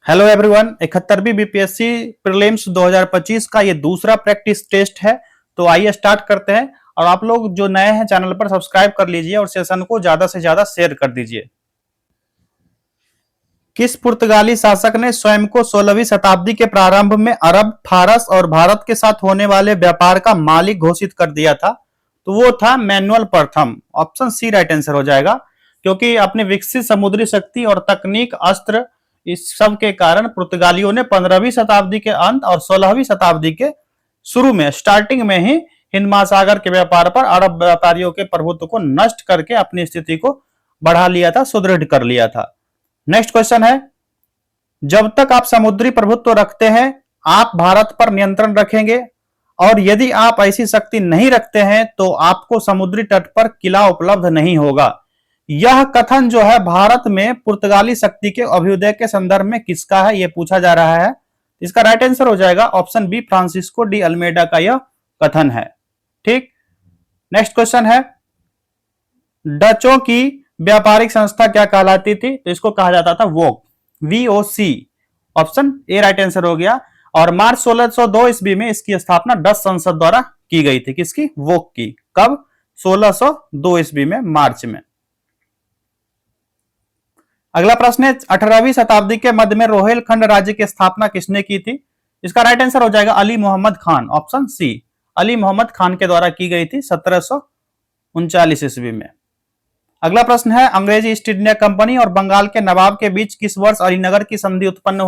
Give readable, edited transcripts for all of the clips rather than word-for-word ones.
Hello everyone, 71वीं BPSC prelims 2025 का ये दूसरा प्रैक्टिस टेस्ट है। तो आइए स्टार्ट करते हैं। और आप लोग जो नए हैं चैनल पर सब्सक्राइब कर लीजिए और सेशन को ज्यादा से ज्यादा शेयर कर दीजिए। किस पुर्तगाली शासक ने स्वयं को 16वीं शताब्दी के प्रारंभ में अरब, फारस और भारत के साथ होने वाले व्यापार का मालिक घोषित कर दिया था? तो वो था मैनुअल प्रथम। ऑप्शन सी राइट आंसर हो जाएगा, क्योंकि अपनी विकसित समुद्री शक्ति और तकनीक, अस्त्र, इस सब के कारण पुर्तगालियों ने 15वीं शताब्दी के अंत और 16वीं शताब्दी के शुरू में स्टार्टिंग में ही हिंद महासागर के व्यापार पर अरब व्यापारियों के प्रभुत्व को नष्ट करके अपनी स्थिति को बढ़ा लिया था, सुदृढ़ कर लिया था। नेक्स्ट क्वेश्चन है, जब तक आप समुद्री प्रभुत्व रखते हैं आप भारत पर नियंत्रण रखेंगे, और यदि आप ऐसी शक्ति नहीं रखते हैं तो आपको समुद्री तट पर किला उपलब्ध नहीं होगा। यह कथन जो है भारत में पुर्तगाली शक्ति के अभ्युदय के संदर्भ में किसका है, यह पूछा जा रहा है। इसका राइट आंसर हो जाएगा option B, Francisco de Almeida का यह कथन है। ठीक, नेक्स्ट क्वेश्चन है, डचों की व्यापारिक संस्था क्या कहलाती थी? तो इसको कहा जाता था वोक, VOC। Option A right answer हो गया। और मार्च 1602 ईस्वी में इसकी स्थापना डच संसद द्वारा की गई थी। किसकी? वोक की। कब? 1602 ईस्वी में, मार्च में। अगला प्रश्न है, 18वीं शताब्दी के मध्य में रोहेलखंड राज्य की स्थापना किसने की थी? इसका राइट आंसर हो जाएगा अली मोहम्मद खान। ऑप्शन सी, अली मोहम्मद खान के द्वारा की गई थी 1739 ईस्वी में। अगला प्रश्न है, अंग्रेजी ईस्ट इंडिया कंपनी और बंगाल के नवाब के बीच किस वर्ष अलीनगर की संधि संपन्न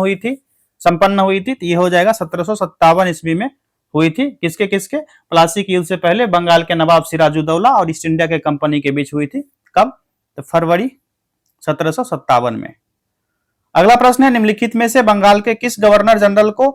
हुई थी? तो यह हो जाएगा 1757 ईस्वी में हुई थी। किसके किसके? प्लासी की युद्ध से पहले बंगाल के नवाब सिराजुद्दौला और ईस्ट इंडिया के कंपनी के बीच हुई थी। कब? तो फरवरी 1757 में। अगला प्रश्न है, निम्नलिखित में से बंगाल के किस गवर्नर जनरल को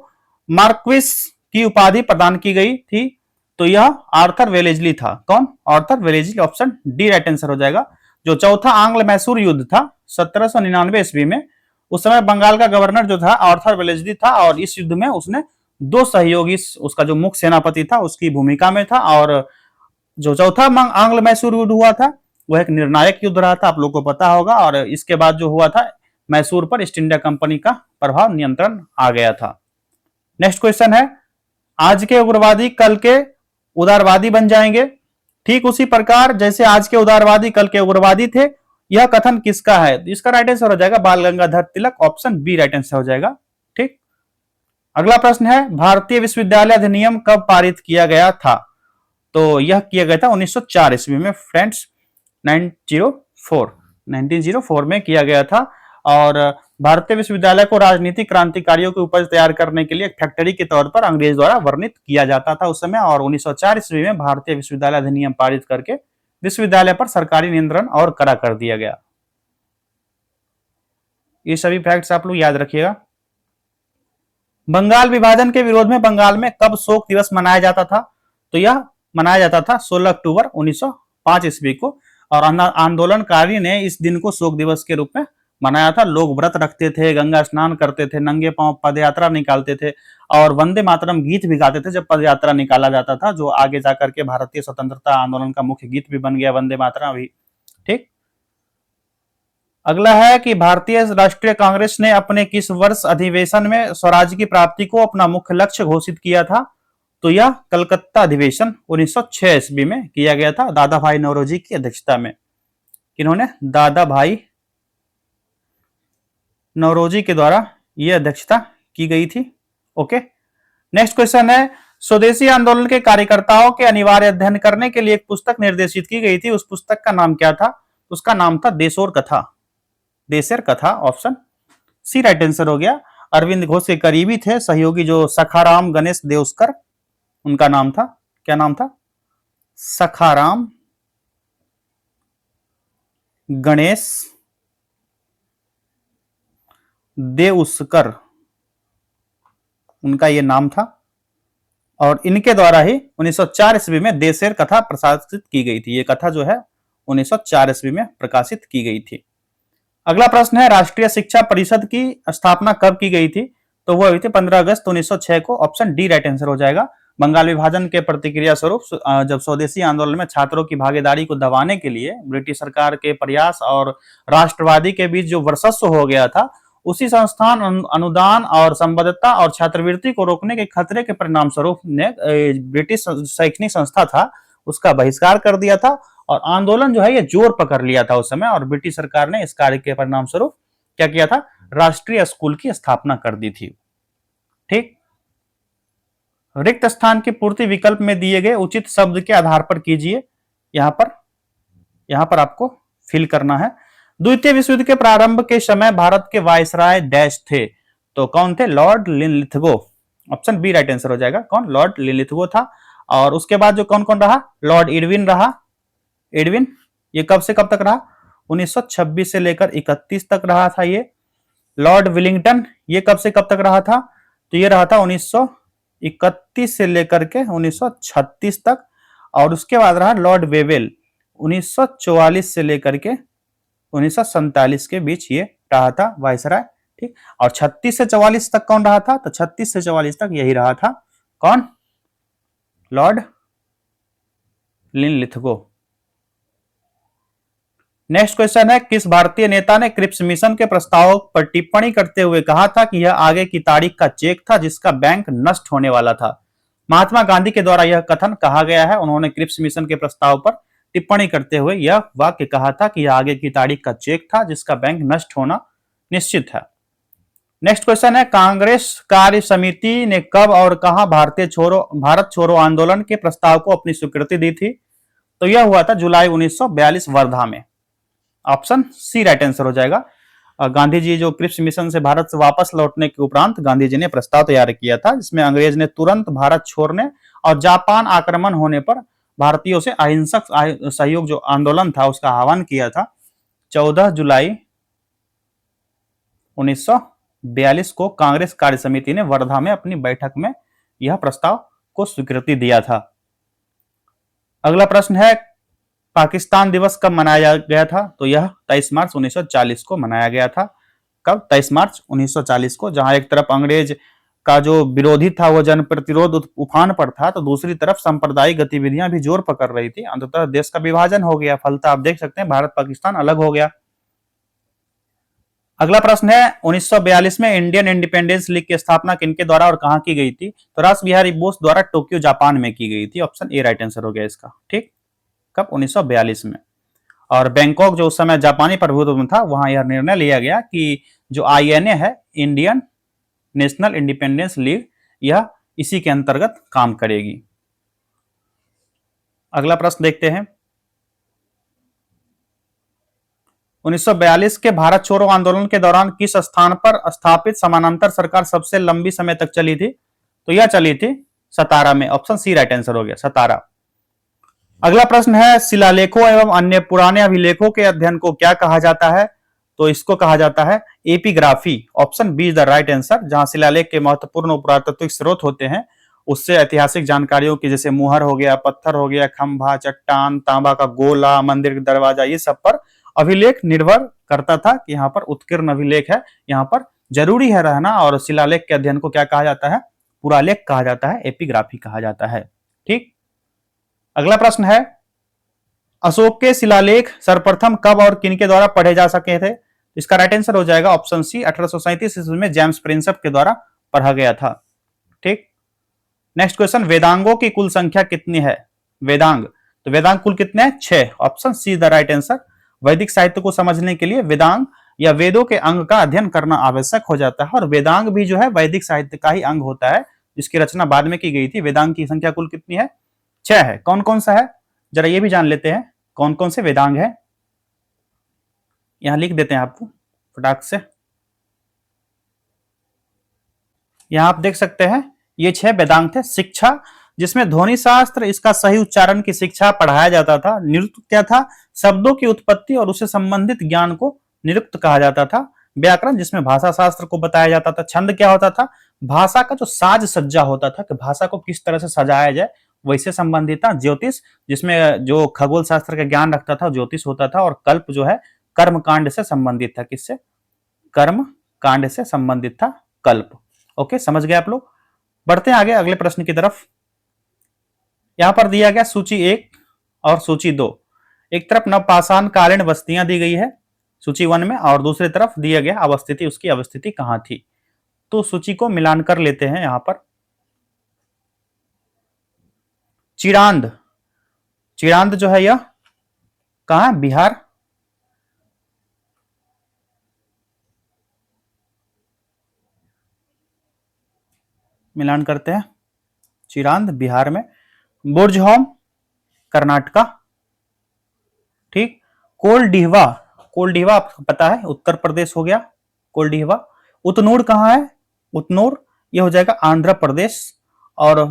मार्क्विस की उपाधि प्रदान की गई थी? तो यह आर्थर वेलेजली था। कौन? Arthur Wellesley. Option D right answer हो जाएगा। जो चौथा आंग्ल मैसूर युद्ध था 1799 ईस्वी में, उस समय बंगाल का गवर्नर जो था आर्थर वेलेजली था, और इस युद्ध में उसने दो सहयोगी, उसका जो मुख्य सेनापति था उसकी भूमिका में था। और जो चौथा आंग्ल मैसूर युद्ध हुआ था वह एक निर्णायक युद्ध रहा था, आप लोग को पता होगा। और इसके बाद जो हुआ था, मैसूर पर ईस्ट इंडिया कंपनी का प्रभाव, नियंत्रण आ गया था। नेक्स्ट क्वेश्चन है, आज के उग्रवादी कल के उदारवादी बन जाएंगे। ठीक उसी प्रकार जैसे आज के उदारवादी कल के उग्रवादी थे, यह कथन किसका है? इसका राइट आंसर हो जाएगा बाल Gangadhar Tilak. Option B right answer हो जाएगा। ठीक, अगला प्रश्न है, भारतीय विश्वविद्यालय अधिनियम कब पारित किया गया था? तो यह किया गया था 1904 ईस्वी में फ्रेंड्स, 1904 में किया गया था। और भारतीय विश्वविद्यालय को राजनीतिक क्रांतिकारियों की उपज तैयार करने के लिए एक फैक्ट्री के तौर पर अंग्रेज द्वारा वर्णित किया जाता था उस समय। और 1904 ईस्वी में भारतीय विश्वविद्यालय अधिनियम पारित करके विश्वविद्यालय पर सरकारी नियंत्रण और कड़ा कर दिया गया। ये सभी फैक्ट्स आप लोग याद रखिएगा। बंगाल विभाजन के विरोध में बंगाल में कब शोक दिवस मनाया जाता था? तो यह मनाया जाता था 16 अक्टूबर 1905 ईस्वी को। और आंदोलनकारी ने इस दिन को शोक दिवस के रूप में मनाया था। लोग व्रत रखते थे, गंगा स्नान करते थे, नंगे पांव पदयात्रा निकालते थे, और वंदे मातरम गीत भी गाते थे जब पदयात्रा निकाला जाता था, जो आगे जाकर के भारतीय स्वतंत्रता आंदोलन का मुख्य गीत भी बन गया, वंदे मातरम भी। ठीक, अगला है कि भारतीय राष्ट्रीय कांग्रेस ने अपने किस वर्ष अधिवेशन में स्वराज की प्राप्ति को अपना मुख्य लक्ष्य घोषित किया था? तो यह कलकत्ता अधिवेशन 1906 ईस्वी में किया गया था, दादा भाई नौरोजी की अध्यक्षता में। किन्होंने? दादा भाई नौरोजी के द्वारा यह अध्यक्षता की गई थी। ओके, नेक्स्ट क्वेश्चन है, स्वदेशी आंदोलन के कार्यकर्ताओं के अनिवार्य अध्ययन करने के लिए एक पुस्तक निर्देशित की गई थी, उस पुस्तक का नाम क्या था? उसका नाम था देशोर कथा, देशेर कथा। ऑप्शन सी राइट आंसर हो गया। अरविंद घोष के करीबी थे सहयोगी जो सखाराम गणेश देउस्कर, उनका नाम था, क्या नाम था? सखाराम गणेश देउस्कर, उनका यह नाम था। और इनके द्वारा ही 1904 ईस्वी में देशेर कथा प्रकाशित की गई थी। यह कथा जो है 1904 ईस्वी में प्रकाशित की गई थी। अगला प्रश्न है, राष्ट्रीय शिक्षा परिषद की स्थापना कब की गई थी? तो वह हुई थी 15 अगस्त 1906 को। ऑप्शन डी राइट आंसर हो जाएगा। बंगाल विभाजन के प्रतिक्रिया स्वरूप जब स्वदेशी आंदोलन में छात्रों की भागीदारी को दबाने के लिए ब्रिटिश सरकार के प्रयास और राष्ट्रवादी के बीच जो वर्चस्व हो गया था, उसी संस्थान अनुदान और संबद्धता और छात्रवृत्ति को रोकने के खतरे के परिणाम स्वरूप ने ब्रिटिश शैक्षणिक संस्था था उसका बहिष्कार कर दिया था और आंदोलन जो है ये जोर पकड़ लिया था उस समय और ब्रिटिश सरकार ने इस कार्य के परिणाम स्वरूप क्या किया था, राष्ट्रीय स्कूल की स्थापना कर दी थी। ठीक, रिक्त स्थान की पूर्ति विकल्प में दिए गए उचित शब्द के आधार पर कीजिए। यहां पर आपको फिल करना है। द्वितीय विश्व युद्ध के प्रारंभ के समय भारत के वायसराय डैश थे, तो कौन थे, Lord Linlithgow. Option B right answer हो जाएगा, कौन, लॉर्ड लिनलिथगो था। और उसके बाद जो कौन कौन रहा, लॉर्ड इरविन रहा। इरविन ये कब से कब तक रहा, 1926 से लेकर 31 तक रहा था ये। लॉर्ड विलिंगटन ये कब से कब तक रहा था, तो ये रहा था 1931 से लेकर के 1936 तक। और उसके बाद रहा लॉर्ड वेवेल 1944 से लेकर के 1947 के बीच ये रहा था वायसराय। ठीक, और 36 से 44 तक कौन रहा था, तो 36 से 44 तक यही रहा था, कौन, लॉर्ड लिनलिथगो। नेक्स्ट क्वेश्चन है, किस भारतीय नेता ने क्रिप्स मिशन के प्रस्ताव पर टिप्पणी करते हुए कहा था कि यह आगे की तारीख का चेक था जिसका बैंक नष्ट होने वाला था। महात्मा गांधी के द्वारा यह कथन कहा गया है। उन्होंने क्रिप्स मिशन के प्रस्ताव पर टिप्पणी करते हुए यह वाक्य कहा था कि यह आगे की तारीख का चेक था जिसका बैंक नष्ट होना निश्चित है। नेक्स्ट क्वेश्चन है, कांग्रेस कार्य समिति ने कब और कहां भारत छोड़ो आंदोलन के प्रस्ताव को अपनी स्वीकृति दी थी, तो यह हुआ था जुलाई 1942 वर्धा में। ऑप्शन सी राइट आंसर हो जाएगा। गांधी जी जो क्रिप्स मिशन से भारत से वापस लौटने के उपरांत गांधी जी ने प्रस्ताव तैयार किया था जिसमें अंग्रेज ने तुरंत भारत छोड़ने और जापान आक्रमण होने पर भारतीयों से अहिंसक सहयोग जो आंदोलन था उसका आह्वान किया था। 14 जुलाई 1942 को कांग्रेस कार्य समिति ने वर्धा में अपनी बैठक में यह प्रस्ताव को स्वीकृति दिया था। अगला प्रश्न है, पाकिस्तान दिवस कब मनाया गया था, तो यह 23 मार्च 1940 को मनाया गया था। कब, 23 मार्च 1940 को। जहां एक तरफ अंग्रेज का जो विरोधी था वो जन प्रतिरोध उफान पर था, तो दूसरी तरफ सांप्रदायिक गतिविधियां भी जोर पकड़ रही थी। अंततः देश का विभाजन हो गया, फलतः आप देख सकते हैं भारत पाकिस्तान अलग हो गया। अगला प्रश्न है, 1942 में इंडियन इंडिपेंडेंस लीग की स्थापना किनके द्वारा और कहां की गई थी, तो रास बिहारी बोस द्वारा टोक्यो जापान में की गई थी। ऑप्शन ए राइट आंसर हो गया इसका। ठीक, कब, 1942 में। और बैंकॉक जो उस समय जापानी प्रभुत्व में था वहां यह निर्णय लिया गया कि जो आईएनए है, इंडियन नेशनल इंडिपेंडेंस लीग, यह इसी के अंतर्गत काम करेगी। अगला प्रश्न देखते हैं, 1942 के भारत छोड़ो आंदोलन के दौरान किस स्थान पर स्थापित समानांतर सरकार सबसे लंबी समय तक चली थी, तो यह चली थी सतारा में। ऑप्शन सी राइट आंसर हो गया, सतारा। अगला प्रश्न है, शिलालेखों एवं अन्य पुराने अभिलेखों के अध्ययन को क्या कहा जाता है, तो इसको कहा जाता है epigraphy. Option B is the right answer. जहां शिलालेख के महत्वपूर्ण पुरातात्विक स्रोत होते हैं उससे ऐतिहासिक जानकारियों की, जैसे मुहर हो गया, पत्थर हो गया, खंभा, चट्टान, तांबा का गोला, मंदिर का दरवाजा, ये सब पर अभिलेख निर्भर करता था कि यहाँ पर उत्कीर्ण अभिलेख है, यहाँ पर जरूरी है रहना। और शिलालेख के अध्ययन को क्या कहा जाता है, पुरालेख कहा जाता है, एपिग्राफी कहा जाता है। ठीक, अगला प्रश्न है, अशोक के शिलालेख सर्वप्रथम कब और किनके द्वारा पढ़े जा सके थे, इसका राइट आंसर हो जाएगा ऑप्शन सी, 1837 ईस्वी में जेम्स प्रिंसेप के द्वारा पढ़ा गया था। ठीक, नेक्स्ट क्वेश्चन, वेदांगों की कुल संख्या कितनी है, वेदांग, तो वेदांग कुल कितने हैं, 6। Option see the right answer. वैदिक साहित्य को समझने के लिए वेदांग या वेदों के अंग का अध्ययन करना आवश्यक हो जाता है और वेदांग भी जो है वैदिक साहित्य का ही अंग होता है जिसकी रचना बाद में की गई थी। वेदांग की संख्या कुल कितनी है, 6 है। कौन कौन सा है, जरा ये भी जान लेते हैं कौन कौन से वेदांग है। यहां लिख देते हैं आपको फटाक से। यहां आप देख सकते हैं ये 6 वेदांग थे। शिक्षा, जिसमें ध्वनि शास्त्र, इसका सही उच्चारण की शिक्षा पढ़ाया जाता था। निरुक्त क्या था, शब्दों की उत्पत्ति और उससे संबंधित ज्ञान को निरुक्त कहा जाता था। व्याकरण, जिसमें भाषा शास्त्र को बताया जाता था। छंद क्या होता था, भाषा का जो साज सज्जा होता था कि भाषा को किस तरह से सजाया जाए वैसे संबंधित था। ज्योतिष, जिसमें जो खगोल शास्त्र का ज्ञान रखता था ज्योतिष होता था। और कल्प जो है कर्म कांड से संबंधित था। किससे, कर्म कांड से संबंधित था कल्प। ओके, समझ गए आप लोग। बढ़ते हैं आगे अगले प्रश्न की तरफ। यहां पर दिया गया सूची 1 और सूची 2। एक तरफ नवपाषाण कालीन बस्तियां दी गई है सूची 1 में, और दूसरी तरफ दिया गया अवस्थिति, उसकी अवस्थिति कहां थी। तो सूची को मिलान कर लेते हैं यहां पर। चिरांद, चिरांद जो है यह कहां, बिहार। मिलान करते हैं, चिरांद बिहार में। बुर्जहोम कर्नाटका, ठीक। कोलडीहवा, कोलडीहवा आपको पता है उत्तर प्रदेश हो गया, कोलडीहवा। उतनूर कहां है, उतनूर यह हो जाएगा आंध्र प्रदेश। और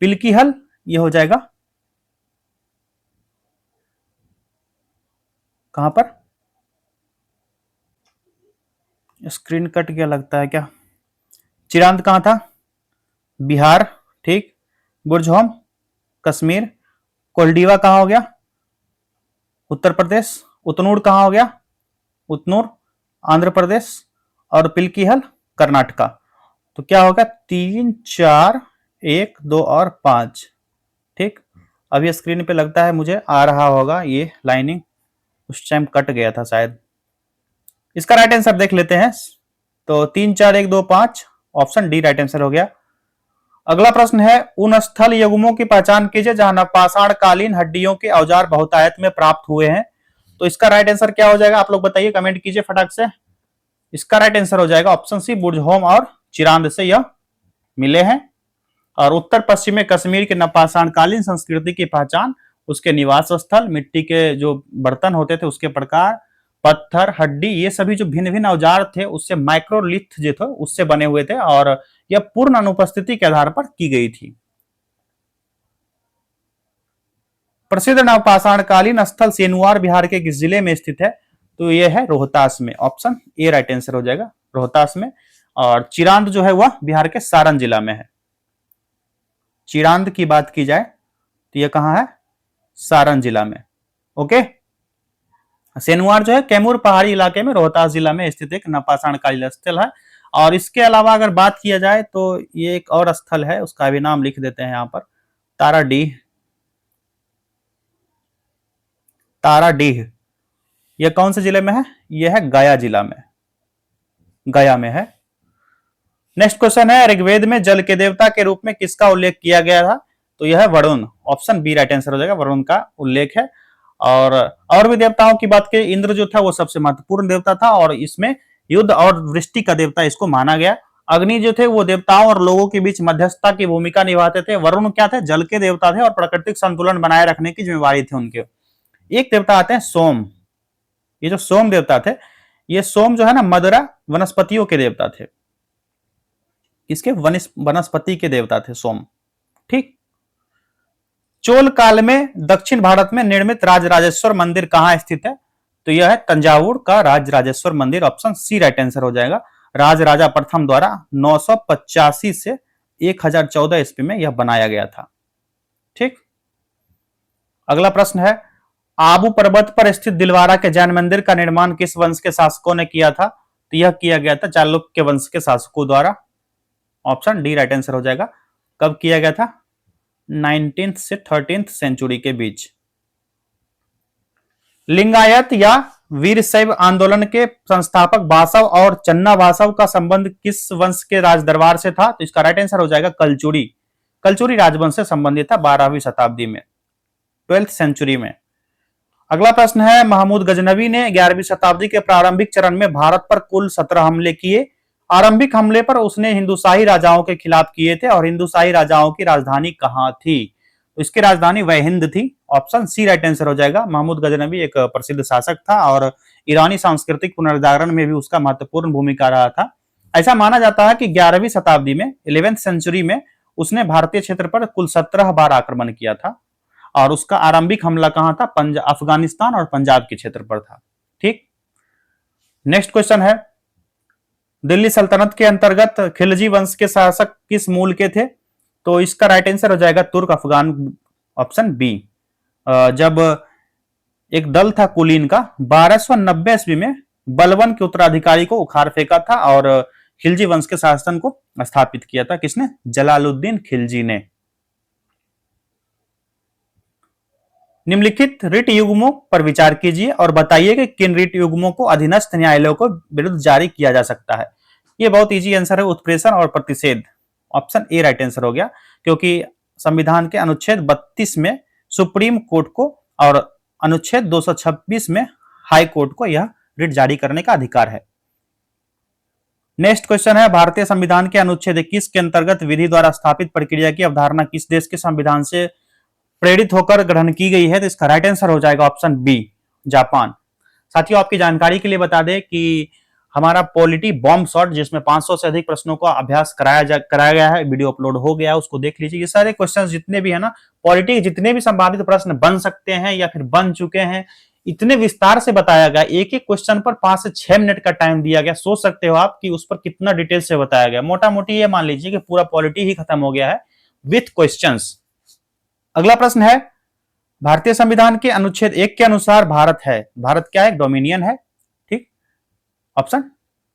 पिलकीहल यह हो जाएगा कहां पर, स्क्रीन कट गया लगता है क्या। चिरांद कहां था, बिहार, ठीक। बुर्जहोम कश्मीर। कोलडीवा कहां हो गया, उत्तर प्रदेश। उतनूर कहां हो गया, उतनूर आंध्र प्रदेश। और पिलकीहल कर्नाटका। तो क्या होगा, 3, 4, 1, 2 और 5, ठीक। अभी स्क्रीन पे लगता है मुझे आ रहा होगा ये लाइनिंग, उस टाइम कट गया था शायद। इसका राइट आंसर देख लेते हैं। तो 3, 4, 1, 2, 5, ऑप्शन डी राइट आंसर हो गया। अगला प्रश्न है, उन स्थल युग्मों की पहचान कीजिए जहां नवपाषाण कालीन हड्डियों के औजार बहुतायत में प्राप्त हुए हैं। तो इसका राइट आंसर क्या हो जाएगा, आप लोग बताइए, कमेंट कीजिए फटाक से। इसका राइट आंसर हो जाएगा ऑप्शन सी, बुर्जहोम और चिरांद से यह मिले हैं। और उत्तर पश्चिमी कश्मीर के नवपाषाण कालीन संस्कृति की पहचान उसके निवास स्थल, मिट्टी के जो बर्तन होते थे उसके प्रकार, पत्थर, हड्डी, ये सभी जो भिन्न भिन्न औजार थे उससे माइक्रोलिथ जो थे उससे बने हुए थे, और यह पूर्ण अनुपस्थिति के आधार पर की गई थी। प्रसिद्ध नवपाषाणकालीन स्थल सेनुआर बिहार के किस जिले में स्थित है। तो यह है रोहतास में, ऑप्शन ए राइट आंसर हो जाएगा, रोहतास में। और चिरांद जो है वह बिहार के सारण जिला में है। चिरांद की बात की जाए तो यह कहां है, सारण जिला में, ओके। सेनुआर जो है कैमूर पहाड़ी इलाके में रोहतास जिला में स्थित एक नवपाषाणकालीन स्थल है। और इसके अलावा अगर बात किया जाए तो ये एक और स्थल है, उसका भी नाम लिख देते हैं यहां पर, ताराडीह। ताराडीह यह कौन से जिले में है, यह है गया जिला में, गया में है। नेक्स्ट क्वेश्चन है, ऋग्वेद में जल के देवता के रूप में किसका उल्लेख किया गया था। तो यह है Varun, option B right answer हो जाएगा, वरुण का उल्लेख है। और भी देवताओं की बात करें, इंद्र जो था वो सबसे महत्वपूर्ण देवता था, और इसमें युद्ध और वृष्टि का देवता इसको माना गया। अग्नि जो थे वो देवताओं और लोगों के बीच मध्यस्थता की भूमिका निभाते थे। वरुण क्या थे, जल के देवता थे और प्राकृतिक संतुलन बनाए रखने की जिम्मेवारी थी उनके। एक देवता आते हैं सोम, ये जो सोम देवता थे, ये सोम जो है ना मदरा वनस्पतियों के देवता थे, इसके वनस्पति के देवता थे सोम, ठीक। चोल काल में दक्षिण भारत में निर्मित राजराजेश्वर मंदिर कहां स्थित है। तो यह है तंजावुर का राजराजेश्वर मंदिर, ऑप्शन सी राइट आंसर हो जाएगा। राजराजा प्रथम द्वारा 985 से 1014 ईस्वी में यह बनाया गया था, ठीक। अगला प्रश्न है, आबू पर्वत पर स्थित दिलवारा के जैन मंदिर का निर्माण किस वंश के शासकों ने किया था। तो यह किया गया था चालुक्य वंश के शासकों द्वारा, ऑप्शन डी राइट आंसर हो जाएगा। कब किया गया था, 19th से 13th सेंचुरी के बीच। लिंगायत या वीरशैव आंदोलन के संस्थापक बासव और चन्ना बासव का संबंध किस वंश के राजदरबार से था। तो इसका राइट आंसर हो जाएगा कलचुरी, कलचुरी राजवंश से संबंधित था 12वीं शताब्दी में, 12th सेंचुरी में। अगला प्रश्न है, महमूद गजनवी ने 11वीं शताब्दी के प्रारंभिक चरण में भारत पर कुल 17 हमले किए। आरंभिक हमले पर उसने हिंदुशाही राजाओं के खिलाफ किए थे, और हिंदुशाही राजाओं की राजधानी कहां थी। तो इसकी राजधानी वहिंद थी, ऑप्शन सी राइट आंसर हो जाएगा। महमूद गजनवी एक प्रसिद्ध शासक था, और ईरानी सांस्कृतिक पुनर्जागरण में भी उसका महत्वपूर्ण भूमिका रहा था। ऐसा माना जाता है कि 11वीं शताब्दी में, 11th सेंचुरी में, उसने भारतीय क्षेत्र पर कुल 17 बार आक्रमण किया था, और उसका आरंभिक हमला कहां था, अफगानिस्तान और पंजाब के क्षेत्र पर था, ठीक। नेक्स्ट क्वेश्चन है, दिल्ली सल्तनत के अंतर्गत खिलजी वंश के शासक किस मूल के थे। तो इसका राइट आंसर हो जाएगा तुर्क अफगान, ऑप्शन बी। जब एक दल था कुलीन का, 1290 ईस्वी में बलबन के उत्तराधिकारी को उखाड़ फेंका था, और खिलजी वंश के शासन को स्थापित किया था किसने, जलालुद्दीन खिलजी ने। निम्नलिखित रिट युग्मों पर विचार कीजिए और बताइए कि किन रिट युग्मों को अधीनस्थ न्यायालयों को विरुद्ध जारी किया जा सकता है। ये बहुत इजी आंसर है, उत्प्रेषण और प्रतिषेध। ऑप्शन ए राइट आंसर हो गया, क्योंकि संविधान के अनुच्छेद 32 में सुप्रीम कोर्ट को और अनुच्छेद 226 में हाई कोर्ट को यह रिट जारी करने का अधिकार है। नेक्स्ट क्वेश्चन है, भारतीय संविधान के अनुच्छेद 21 के अंतर्गत विधि द्वारा स्थापित प्रक्रिया की अवधारणा किस देश के संविधान से प्रेरित होकर ग्रहण की गई है? तो इसका राइट आंसर हो जाएगा ऑप्शन बी, जापान। साथियों, आपकी जानकारी के लिए बता दें कि हमारा पॉलिटी बॉम्ब शॉट, जिसमें 500 से अधिक प्रश्नों का अभ्यास कराया गया है, वीडियो अपलोड हो गया है, उसको देख लीजिए। ये सारे क्वेश्चन जितने भी है ना, पॉलिटी के जितने भी संभावित प्रश्न बन सकते हैं या फिर बन चुके हैं, इतने विस्तार से बताया गया। एक एक क्वेश्चन पर 5 से 6 मिनट का टाइम दिया गया। सोच सकते हो आप कि उस पर कितना डिटेल से बताया गया। मोटा मोटी ये मान लीजिए कि पूरा पॉलिटी ही खत्म हो गया है विथ क्वेश्चंस। अगला प्रश्न है, भारतीय संविधान के अनुच्छेद 1 के अनुसार भारत क्या है? डोमिनियन है। ठीक, ऑप्शन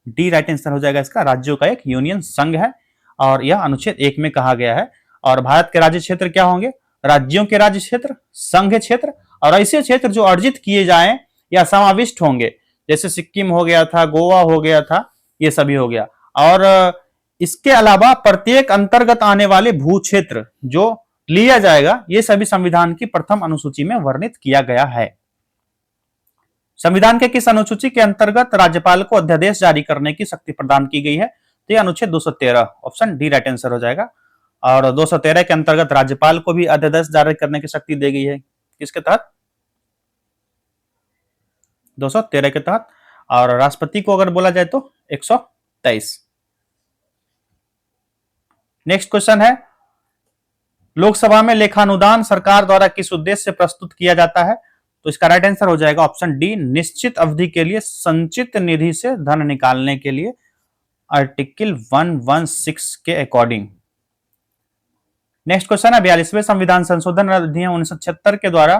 डी राइट आंसर हो जाएगा इसका। राज्यों का एक यूनियन संघ है और यह अनुच्छेद 1 में कहा गया है। और भारत के राज्य क्षेत्र क्या होंगे? राज्यों के राज्य क्षेत्र, संघ क्षेत्र और ऐसे क्षेत्र जो अर्जित किए जाएं या समाविष्ट होंगे, जैसे सिक्किम हो गया था, गोवा हो गया था, ये सभी हो गया। और इसके अलावा प्रत्येक अंतर्गत आने वाले भू क्षेत्र जो लिया जाएगा, ये सभी संविधान की प्रथम अनुसूची में वर्णित किया गया है। संविधान के किस अनुसूची के अंतर्गत राज्यपाल को अध्यादेश जारी करने की शक्ति प्रदान की गई है? तो अनुच्छेद 213, ऑप्शन डी राइट आंसर हो जाएगा। और 213 के अंतर्गत राज्यपाल को भी अध्यादेश जारी करने की शक्ति दी गई है। किसके तहत? 213 के तहत। और राष्ट्रपति को अगर बोला जाए तो 123। नेक्स्ट क्वेश्चन है, लोकसभा में लेखानुदान सरकार द्वारा किस उद्देश्य से प्रस्तुत किया जाता है? तो इसका राइट आंसर हो जाएगा ऑप्शन डी, निश्चित अवधि के लिए संचित निधि से धन निकालने के लिए, आर्टिकल 116 के अकॉर्डिंग। नेक्स्ट क्वेश्चन है, 42वें संविधान संशोधन अधिनियम 1976 के द्वारा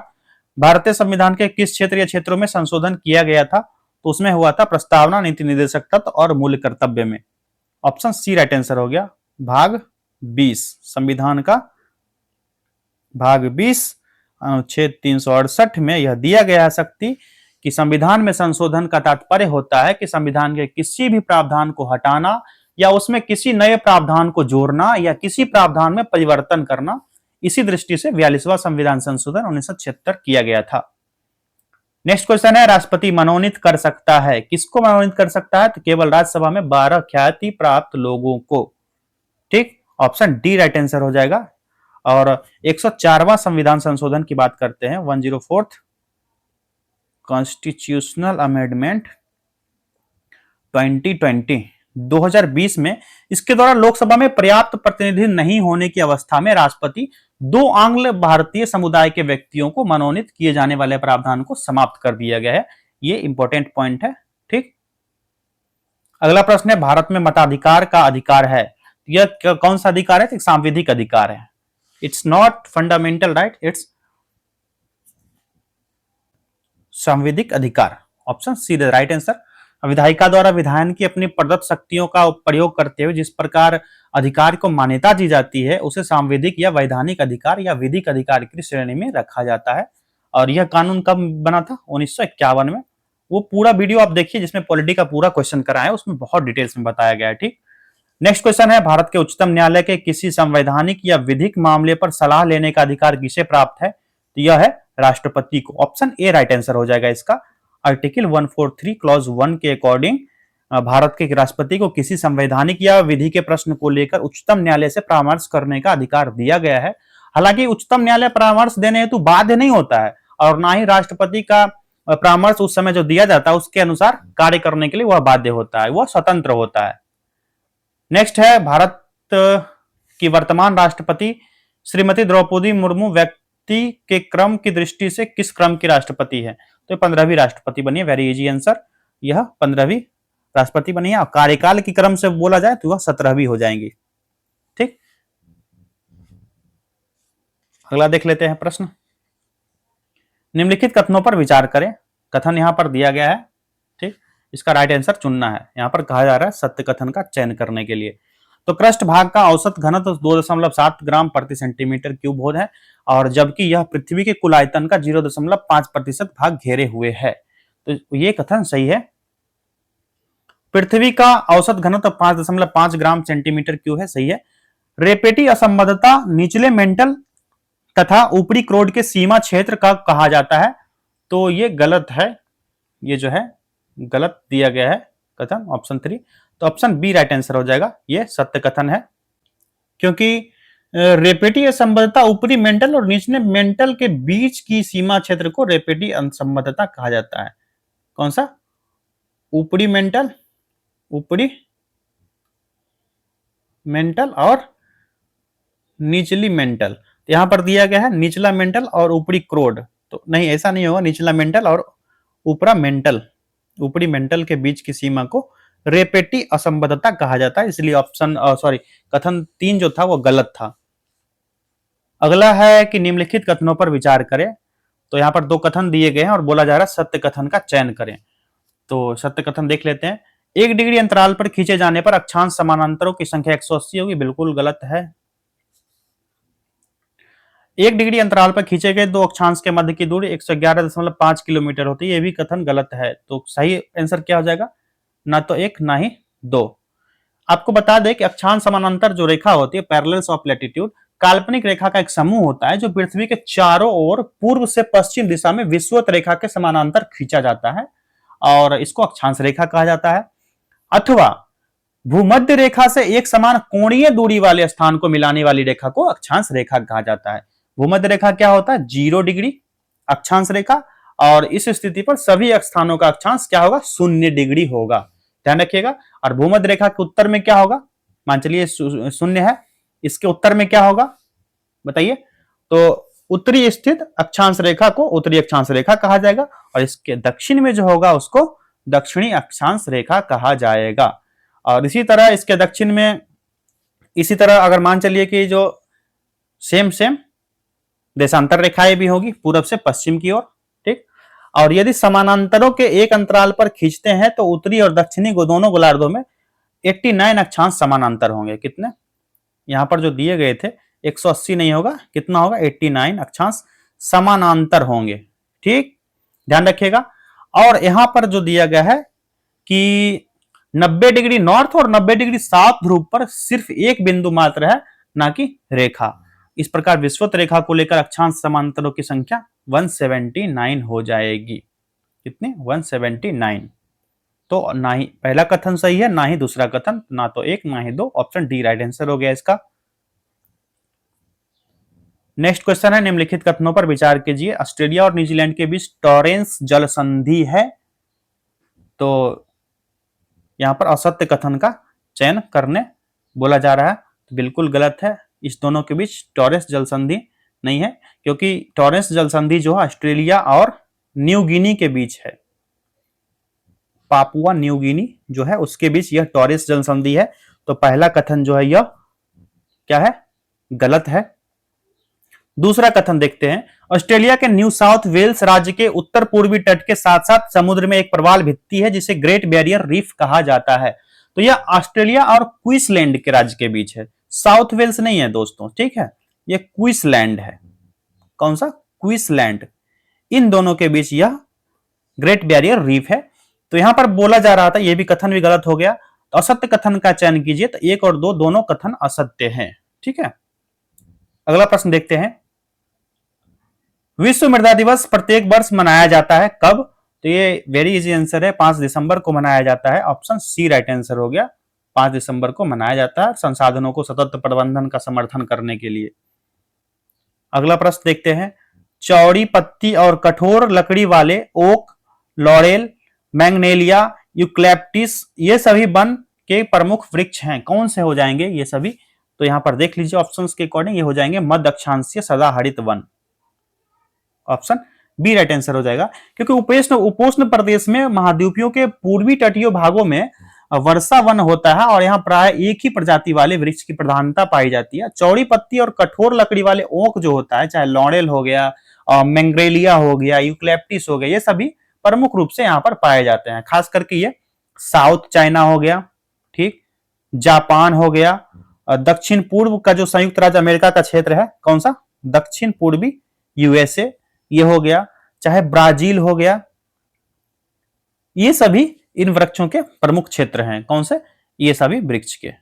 भारतीय संविधान के किस क्षेत्र या क्षेत्रों में संशोधन किया गया था? तो उसमें हुआ था प्रस्तावना, नीति निर्देशक तत्व और मूल कर्तव्य में। ऑप्शन सी राइट आंसर हो गया। भाग 20 संविधान का भाग 20 अनुच्छेद 368 में यह दिया गया है शक्ति कि संविधान में संशोधन का तात्पर्य होता है कि संविधान के किसी भी प्रावधान को हटाना या उसमें किसी नए प्रावधान को जोड़ना या किसी प्रावधान में परिवर्तन करना। इसी दृष्टि से 42वां संविधान संशोधन 1976 किया गया था। नेक्स्ट क्वेश्चन है, राष्ट्रपति मनोनीत कर सकता है? किसको मनोनीत कर सकता है? तो केवल राज्यसभा में 12 ख्याति प्राप्त लोगों को। ठीक, ऑप्शन डी राइट आंसर हो जाएगा। और 104वां संविधान संशोधन की बात करते हैं, 104th कॉन्स्टिट्यूशनल अमेंडमेंट 2020 में इसके द्वारा लोकसभा में पर्याप्त प्रतिनिधि नहीं होने की अवस्था में राष्ट्रपति 2 आंग्ल भारतीय समुदाय के व्यक्तियों को मनोनीत किए जाने वाले प्रावधान को समाप्त कर दिया गया है। ये इंपॉर्टेंट पॉइंट है। ठीक, अगला प्रश्न है, भारत में मताधिकार का अधिकार है। यह कौन सा अधिकार है? तो सांविधिक अधिकार है। It's not fundamental right, it's संवैधानिक अधिकार। Option see the right answer. विधायिका द्वारा विधायन की अपनी प्रदत्त शक्तियों का प्रयोग करते हुए जिस प्रकार अधिकार को मान्यता दी जाती है उसे सांविधिक या वैधानिक अधिकार या विधिक अधिकार की श्रेणी में रखा जाता है। और यह कानून कब बना था? 1951 में। वो पूरा वीडियो आप देखिए जिसमें पॉलिटी का पूरा क्वेश्चन कराया है, उसमें बहुत डिटेल्स में बताया गया है। ठीक, नेक्स्ट क्वेश्चन है, भारत के उच्चतम न्यायालय के किसी संवैधानिक या विधिक मामले पर सलाह लेने का अधिकार किसे प्राप्त है? तो यह है राष्ट्रपति को। ऑप्शन ए राइट आंसर हो जाएगा इसका। आर्टिकल 143 क्लॉज 1 के अकॉर्डिंग भारत के राष्ट्रपति को किसी संवैधानिक या विधि के प्रश्न को लेकर उच्चतम न्यायालय से परामर्श करने का अधिकार दिया गया है। हालांकि उच्चतम न्यायालय परामर्श देने हेतु बाध्य नहीं होता है और ना ही राष्ट्रपति का परामर्श उस समय जो दिया जाता है उसके अनुसार कार्य करने के लिए वह बाध्य होता है, वह स्वतंत्र होता है। नेक्स्ट है, भारत की वर्तमान राष्ट्रपति श्रीमती द्रौपदी मुर्मू व्यक्ति के क्रम की दृष्टि से किस क्रम की राष्ट्रपति है? तो 15वीं राष्ट्रपति बनी है। वेरी इजी आंसर, यह 15वीं राष्ट्रपति बनी है। और कार्यकाल की क्रम से बोला जाए तो वह 17वीं हो जाएंगी। ठीक, अगला देख लेते हैं प्रश्न। निम्नलिखित कथनों पर विचार करें। कथन यहां पर दिया गया है। ठीक, इसका राइट आंसर चुनना है। यहां पर कहा जा रहा है सत्य कथन का चयन करने के लिए। तो क्रस्ट भाग का औसत घनत्व 2.7 ग्राम प्रति सेंटीमीटर क्यूब है, और जबकि यह पृथ्वी के कुल आयतन का 0.5% भाग घेरे हुए है। तो ये कथन सही है। पृथ्वी का औसत घनत्व 5.5 ग्राम सेंटीमीटर क्यूब है, सही है। रेपेटी असंबद्धता निचले मेंटल तथा ऊपरी क्रोड के सीमा क्षेत्र का कहा जाता है, तो ये गलत है, ये जो है गलत दिया गया है कथन, ऑप्शन 3। तो ऑप्शन बी राइट आंसर हो जाएगा, ये सत्य कथन है, क्योंकि रेपेटी असंबद्धता ऊपरी मेंटल और निचले मेंटल के बीच की सीमा क्षेत्र को रेपेटी असंबद्धता कहा जाता है। कौन सा? ऊपरी मेंटल, ऊपरी मेंटल और निचली मेंटल। यहां पर दिया गया है निचला मेंटल और ऊपरी क्रोड, तो नहीं, ऐसा नहीं होगा। निचला मेंटल और ऊपरा मेंटल, ऊपरी मेंटल के बीच की सीमा को रेपेटी असंबद्धता कहा जाता है, इसलिए ऑप्शन कथन 3 जो था वो गलत था। अगला है कि निम्नलिखित कथनों पर विचार करें। तो यहां पर 2 कथन दिए गए हैं और बोला जा रहा है सत्य कथन का चयन करें। तो सत्य कथन देख लेते हैं। 1 डिग्री अंतराल पर खींचे जाने पर अक्षांश समानांतरों की संख्या 180 होगी, बिल्कुल गलत है। 1 डिग्री अंतराल पर खींचे गए 2 अक्षांश के मध्य की दूरी 111.5 किलोमीटर होती है, यह भी कथन गलत है। तो सही आंसर क्या हो जाएगा? ना तो 1 ना ही 2। आपको बता दें कि अक्षांश समानांतर जो रेखा होती है, पैरेलल्स ऑफ लैटिट्यूड, काल्पनिक रेखा का एक समूह होता है जो पृथ्वी के चारों ओर पूर्व से पश्चिम दिशा में विषुवत रेखा के समानांतर खींचा जाता है, और इसको अक्षांश रेखा कहा जाता है। अथवा भूमध्य रेखा से एक समान कोणीय दूरी वाले स्थान को मिलाने वाली रेखा को अक्षांश रेखा कहा जाता है। भूमध्य रेखा क्या होता है? 0 डिग्री अक्षांश रेखा, और इस स्थिति पर सभी स्थानों का अक्षांश क्या होगा? 0 डिग्री होगा, ध्यान रखिएगा। और भूमध्य रेखा के उत्तर में क्या होगा? मान चलिए 0 है, इसके उत्तर में क्या होगा बताइए? तो उत्तरी स्थित अक्षांश रेखा को उत्तरी अक्षांश रेखा कहा जाएगा, और इसके दक्षिण में जो होगा उसको दक्षिणी अक्षांश रेखा कहा जाएगा। और इसी तरह इसके दक्षिण में, इसी तरह अगर मान चलिए कि जो सेम देशांतर रेखाएं भी होगी पूरब से पश्चिम की ओर, ठीक। और यदि समानांतरों के एक अंतराल पर खींचते हैं तो उत्तरी और दक्षिणी दोनों गोलार्धों में 89 अक्षांश समानांतर होंगे। कितने? यहां पर जो दिए गए थे 180 नहीं होगा, कितना होगा? 89 अक्षांश समानांतर होंगे, ठीक, ध्यान रखिएगा। और यहां पर जो दिया गया है कि 90 डिग्री नॉर्थ और 90 डिग्री साउथ ध्रुव पर सिर्फ एक बिंदु मात्र है, ना कि रेखा। इस प्रकार विषुवत रेखा को लेकर अक्षांश समांतरों की संख्या 179 हो जाएगी। कितने? 179। तो ना ही पहला कथन सही है, ना ही दूसरा कथन, ना तो 1 ना ही 2। ऑप्शन डी राइट आंसर हो गया इसका। नेक्स्ट क्वेश्चन है, निम्नलिखित कथनों पर विचार कीजिए। ऑस्ट्रेलिया और न्यूजीलैंड के बीच टॉरेंस जल संधि है, तो यहां पर असत्य कथन का चयन करने बोला जा रहा है, तो बिल्कुल गलत है। इस दोनों के बीच टॉरेंस जल संधि नहीं है, क्योंकि टॉरेंस जल संधि जो है ऑस्ट्रेलिया और न्यू गिनी के बीच है। पापुआ न्यू गिनी जो है उसके बीच यह टॉरेंस जल संधि है। तो पहला कथन जो है यह क्या है? गलत है। दूसरा कथन देखते हैं। ऑस्ट्रेलिया के न्यू साउथ वेल्स राज्य के उत्तर पूर्वी तट के साथ साथ समुद्र में एक प्रवाल भित्ति है जिसे ग्रेट बैरियर रीफ कहा जाता है। तो यह ऑस्ट्रेलिया और क्वींसलैंड के राज्य के बीच है, साउथ वेल्स नहीं है दोस्तों, ठीक है, यह क्वींसलैंड है। कौन सा? क्वींसलैंड। इन दोनों के बीच यह ग्रेट बैरियर रीफ है। तो यहां पर बोला जा रहा था, यह भी कथन भी गलत हो गया। तो असत्य कथन का चयन कीजिए, तो 1 और 2 दोनों कथन असत्य हैं, ठीक है। अगला प्रश्न देखते हैं। विश्व मृदा दिवस प्रत्येक वर्ष मनाया जाता है कब? तो ये वेरी इजी आंसर है, 5 दिसंबर को मनाया जाता है। ऑप्शन सी राइट आंसर हो गया, 5 दिसंबर को मनाया जाता है संसाधनों को सतत प्रबंधन का समर्थन करने के लिए। अगला प्रश्न देखते हैं। चौड़ी पत्ती और कठोर लकड़ी वाले ओक, लॉरेल, मैग्नेलिया, यूकैलिप्टस ये सभी वन के प्रमुख वृक्ष हैं, कौन से हो जाएंगे ये सभी? तो यहां पर देख लीजिए ऑप्शंस के अकॉर्डिंग, ये हो जाएंगे मध्य अक्षांशीय सदाहरित वन। ऑप्शन बी राइट आंसर हो जाएगा, क्योंकि उपोष्ण प्रदेश में महाद्वीपियों के पूर्वी तटीय भागों में वर्षा वन होता है और यहाँ प्राय एक ही प्रजाति वाले वृक्ष की प्रधानता पाई जाती है। चौड़ी पत्ती और कठोर लकड़ी वाले ओक जो होता है, चाहे लॉरेल हो गया, मैग्नेलिया हो गया, यूकैलिप्टस हो गया, ये सभी प्रमुख रूप से यहाँ पर पाए जाते हैं। खास करके ये साउथ चाइना हो गया, ठीक, जापान हो गया, दक्षिण पूर्व का जो संयुक्त राज्य अमेरिका का क्षेत्र है, कौन सा, दक्षिण पूर्वी यूएसए, ये हो गया, चाहे ब्राजील हो गया, ये सभी इन वृक्षों के प्रमुख क्षेत्र हैं। कौन से, ये सभी वृक्ष के।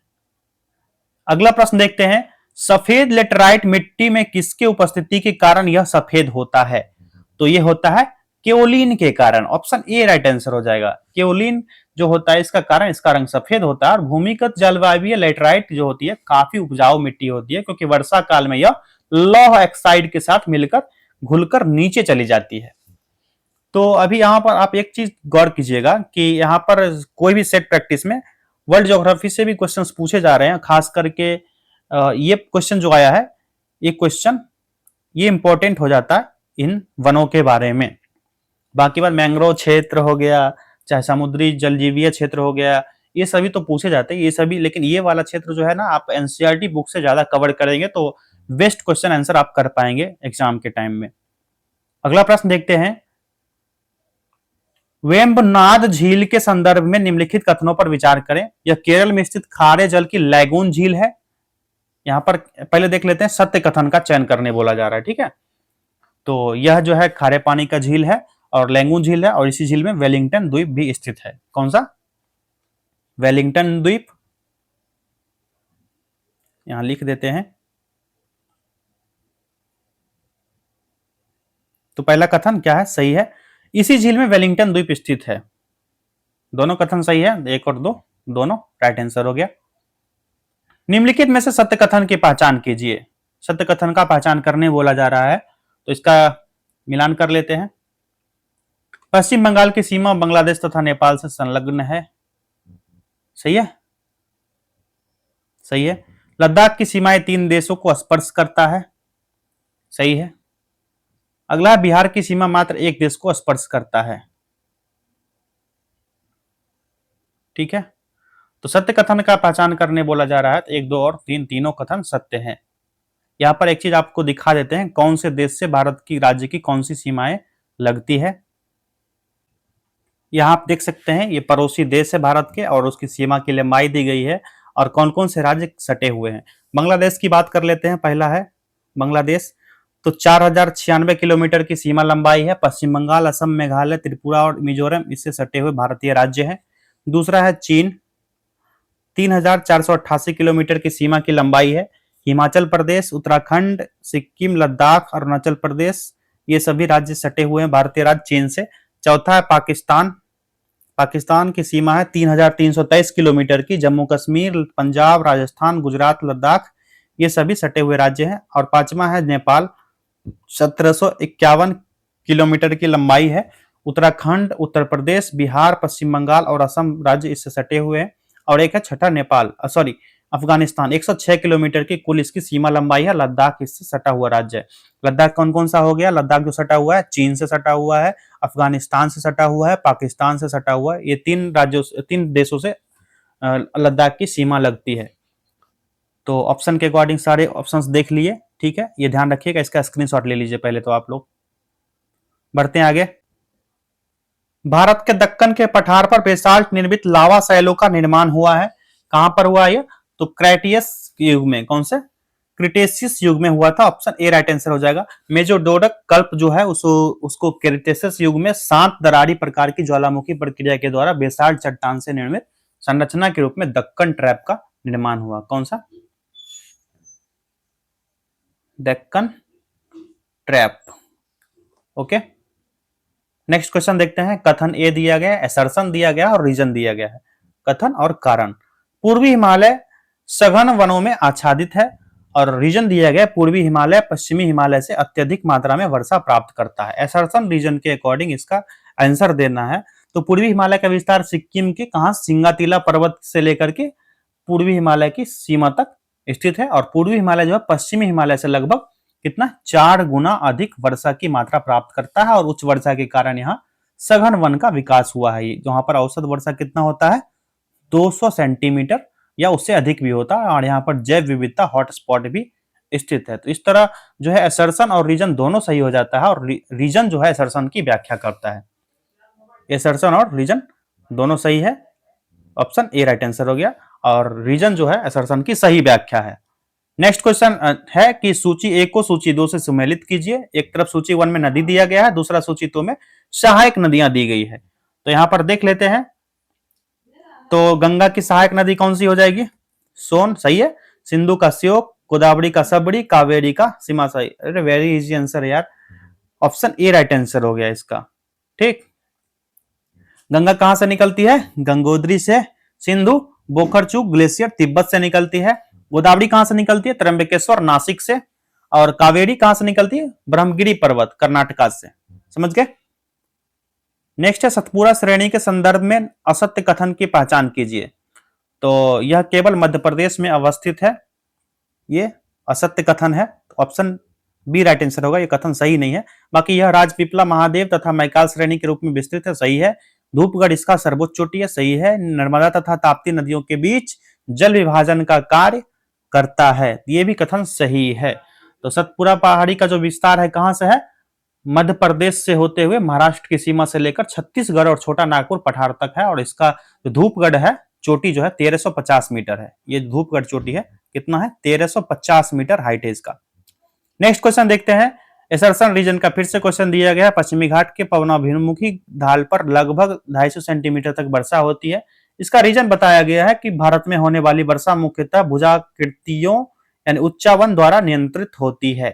अगला प्रश्न देखते हैं, सफेद लेटराइट मिट्टी में किसके उपस्थिति के कारण यह सफेद होता है? तो यह होता है केओलिन के कारण। ऑप्शन ए राइट आंसर हो जाएगा। केओलिन जो होता है इसका कारण इसका रंग सफेद होता है। और भूमिगत जलवायु लेटराइट जो होती है काफी उपजाऊ मिट्टी होती है, क्योंकि वर्षा काल में यह लौह ऑक्साइड के साथ मिलकर घुलकर नीचे चली जाती है। तो अभी यहां पर आप एक चीज गौर कीजिएगा कि यहां पर कोई भी सेट प्रैक्टिस में वर्ल्ड ज्योग्राफी से भी क्वेश्चंस पूछे जा रहे हैं। खास करके ये क्वेश्चन जो आया है, ये क्वेश्चन ये इंपॉर्टेंट हो जाता है इन वनों के बारे में। बाकी बात मैंग्रोव क्षेत्र हो गया, चाहे समुद्री जलजीवीय क्षेत्र हो गया, ये सभी तो पूछे जाते हैं ये सभी। लेकिन ये वाला क्षेत्र जो है ना, आप एनसीईआरटी बुक से ज्यादा कवर करेंगे तो बेस्ट क्वेश्चन आंसर आप कर पाएंगे एग्जाम के टाइम में। अगला प्रश्न देखते हैं, वेम्बनाड झील के संदर्भ में निम्नलिखित कथनों पर विचार करें। यह केरल में स्थित खारे जल की लैगून झील है। यहां पर पहले देख लेते हैं, सत्य कथन का चयन करने बोला जा रहा है, ठीक है। तो यह जो है खारे पानी का झील है और लैगून झील है, और इसी झील में वेलिंगटन द्वीप भी स्थित है। कौन सा, वेलिंगटन द्वीप, यहां लिख देते हैं। तो पहला कथन क्या है, सही है, इसी झील में वेलिंगटन द्वीप स्थित है। दोनों कथन सही है, एक और दो दोनों राइट आंसर हो गया। निम्नलिखित में से सत्य कथन की पहचान कीजिए। सत्य कथन का पहचान करने बोला जा रहा है, तो इसका मिलान कर लेते हैं। पश्चिम बंगाल की सीमा बांग्लादेश तथा नेपाल से संलग्न है, सही है, सही है। लद्दाख की सीमाएं 3 देशों को स्पर्श करता है, सही है। अगला, बिहार की सीमा मात्र एक देश को स्पर्श करता है, ठीक है। तो सत्य कथन का पहचान करने बोला जा रहा है, तो 1, 2 और 3 तीनों कथन सत्य हैं। यहां पर एक चीज आपको दिखा देते हैं, कौन से देश से भारत की राज्य की कौन सी सीमाएं लगती है। यहां आप देख सकते हैं, ये पड़ोसी देश है भारत के और उसकी सीमा की लंबाई दी गई है और कौन कौन से राज्य सटे हुए हैं। बांग्लादेश की बात कर लेते हैं, पहला है बांग्लादेश। तो 4096 किलोमीटर की सीमा लंबाई है। पश्चिम बंगाल, असम, मेघालय, त्रिपुरा और मिजोरम इससे सटे हुए भारतीय राज्य हैं। दूसरा है चीन, 3488 किलोमीटर की सीमा की लंबाई है। हिमाचल प्रदेश, उत्तराखंड, सिक्किम, लद्दाख, अरुणाचल प्रदेश, ये सभी राज्य सटे हुए हैं भारतीय राज्य चीन से। चौथा है पाकिस्तान। पाकिस्तान की सीमा है 3323 किलोमीटर की। जम्मू कश्मीर, पंजाब, राजस्थान, गुजरात, लद्दाख, ये सभी सटे हुए राज्य हैं। और पांचवा है नेपाल, 1751 किलोमीटर की लंबाई है। उत्तराखंड, उत्तर प्रदेश, बिहार, पश्चिम बंगाल और असम राज्य इससे सटे हुए हैं। और एक है छठा नेपाल, सॉरी अफगानिस्तान, 106 किलोमीटर की कुल इसकी सीमा लंबाई है। लद्दाख इससे सटा हुआ राज्य है। लद्दाख कौन कौन सा हो गया, लद्दाख जो सटा हुआ है चीन से सटा हुआ है, अफगानिस्तान से सटा हुआ है, पाकिस्तान से सटा हुआ है। ये 3 देशों से लद्दाख की सीमा लगती है। तो ऑप्शन के अकॉर्डिंग सारे ऑप्शंस देख लिए, ठीक है। ये ध्यान रखिएगा, इसका स्क्रीनशॉट ले लीजिए पहले तो आप लोग। बढ़ते हैं आगे। भारत के दक्कन के पठार पर बेसाल्ट निर्मित लावा शैलों का निर्माण हुआ है। कहां पर हुआ ये, तो क्राइटियस युग में। कौन से, क्रिटेशियस युग में हुआ था। ऑप्शन ए राइट आंसर हो जाएगा। मेजोडोरक कल्प जो है उसको क्रिटेशियस युग में शांत दरारी प्रकार की ज्वालामुखी प्रक्रिया के द्वारा बेसाल्ट चट्टान से निर्मित संरचना के रूप में दक्कन ट्रैप का निर्माण हुआ। कौन सा, Deccan trap, okay. Next question देखते हैं। कथन ए दिया गया, असर्शन दिया गया और रीजन दिया गया है। कथन और कारण, पूर्वी हिमालय सघन वनों में आच्छादित है। और रीजन दिया गया, पूर्वी हिमालय पश्चिमी हिमालय से अत्यधिक मात्रा में वर्षा प्राप्त करता है। असर्शन रीजन के अकॉर्डिंग इसका आंसर देना है। तो पूर्वी हिमालय का विस्तार सिक्किम के कहा, सिंगातीला पर्वत से लेकर के पूर्वी हिमालय की सीमा तक स्थित है। और पूर्वी हिमालय जो है पश्चिमी हिमालय से लगभग कितना, 4 गुना अधिक वर्षा की मात्रा प्राप्त करता है। और उच्च वर्षा के कारण यहाँ सघन वन का विकास हुआ है। जहां पर औसत वर्षा कितना होता है, 200 सेंटीमीटर या उससे अधिक भी होता है। और यहाँ पर जैव विविधता हॉटस्पॉट भी स्थित है। तो इस तरह जो है असर्शन और रीजन दोनों सही हो जाता है। और रीजन जो है असर्शन की व्याख्या करता है। असर्शन और रीजन दोनों सही है। ऑप्शन ए राइट आंसर हो गया। और रीजन जो है असर्शन की सही व्याख्या है। नेक्स्ट क्वेश्चन है कि सूची 1 को सूची 2 से सुमेलित कीजिए। एक तरफ सूची 1 में नदी दिया गया है, दूसरा सूची 2 में सहायक नदियां दी गई है। तो यहां पर देख लेते हैं, तो गंगा की सहायक नदी कौन सी हो जाएगी? सोन, सही है। सिंधु का श्योक, गोदावरी का सबड़ी, कावेरी का सिमासाई। अरे वेरी इजी आंसर यार, ऑप्शन ए राइट आंसर हो गया इसका। ठीक, गंगा कहां से निकलती है? गंगोत्री से। सिंधु बोखरचू ग्लेशियर तिब्बत से निकलती है। गोदावरी कहां से निकलती है? त्र्यंबकेश्वर नासिक से। और कावेरी कहां से निकलती है? ब्रह्मगिरी पर्वत कर्नाटका से। समझ गए? नेक्स्ट है सतपुरा श्रेणी के संदर्भ में असत्य कथन की पहचान कीजिए। तो यह केवल मध्य प्रदेश में अवस्थित है, ये असत्य कथन है। ऑप्शन बी राइट आंसर होगा, ये कथन सही नहीं है। बाकी यह राजपीपला, महादेव तथा मैकाल श्रेणी के रूप में विस्तृत है, सही है। धूपगढ़ इसका सर्वोच्च चोटी है, सही है। नर्मदा तथा ताप्ती नदियों के बीच जल विभाजन का कार्य करता है, ये भी कथन सही है। तो सतपुरा पहाड़ी का जो विस्तार है कहां से है? मध्य प्रदेश से होते हुए महाराष्ट्र की सीमा से लेकर छत्तीसगढ़ और छोटा नागपुर पठार तक है। और इसका जो धूपगढ़ है चोटी जो है 1350 मीटर है। ये धूपगढ़ चोटी है, कितना है? 1350 मीटर हाइट है इसका। नेक्स्ट क्वेश्चन देखते हैं। असर्शन रीजन का फिर से क्वेश्चन दिया गया है। पश्चिमी घाट के पवनाभिमुखी ढाल पर लगभग 250 सेंटीमीटर तक वर्षा होती है। इसका रीजन बताया गया है कि भारत में होने वाली वर्षा मुख्यतः भुजाकृतियों यानी उच्चावन द्वारा नियंत्रित होती है।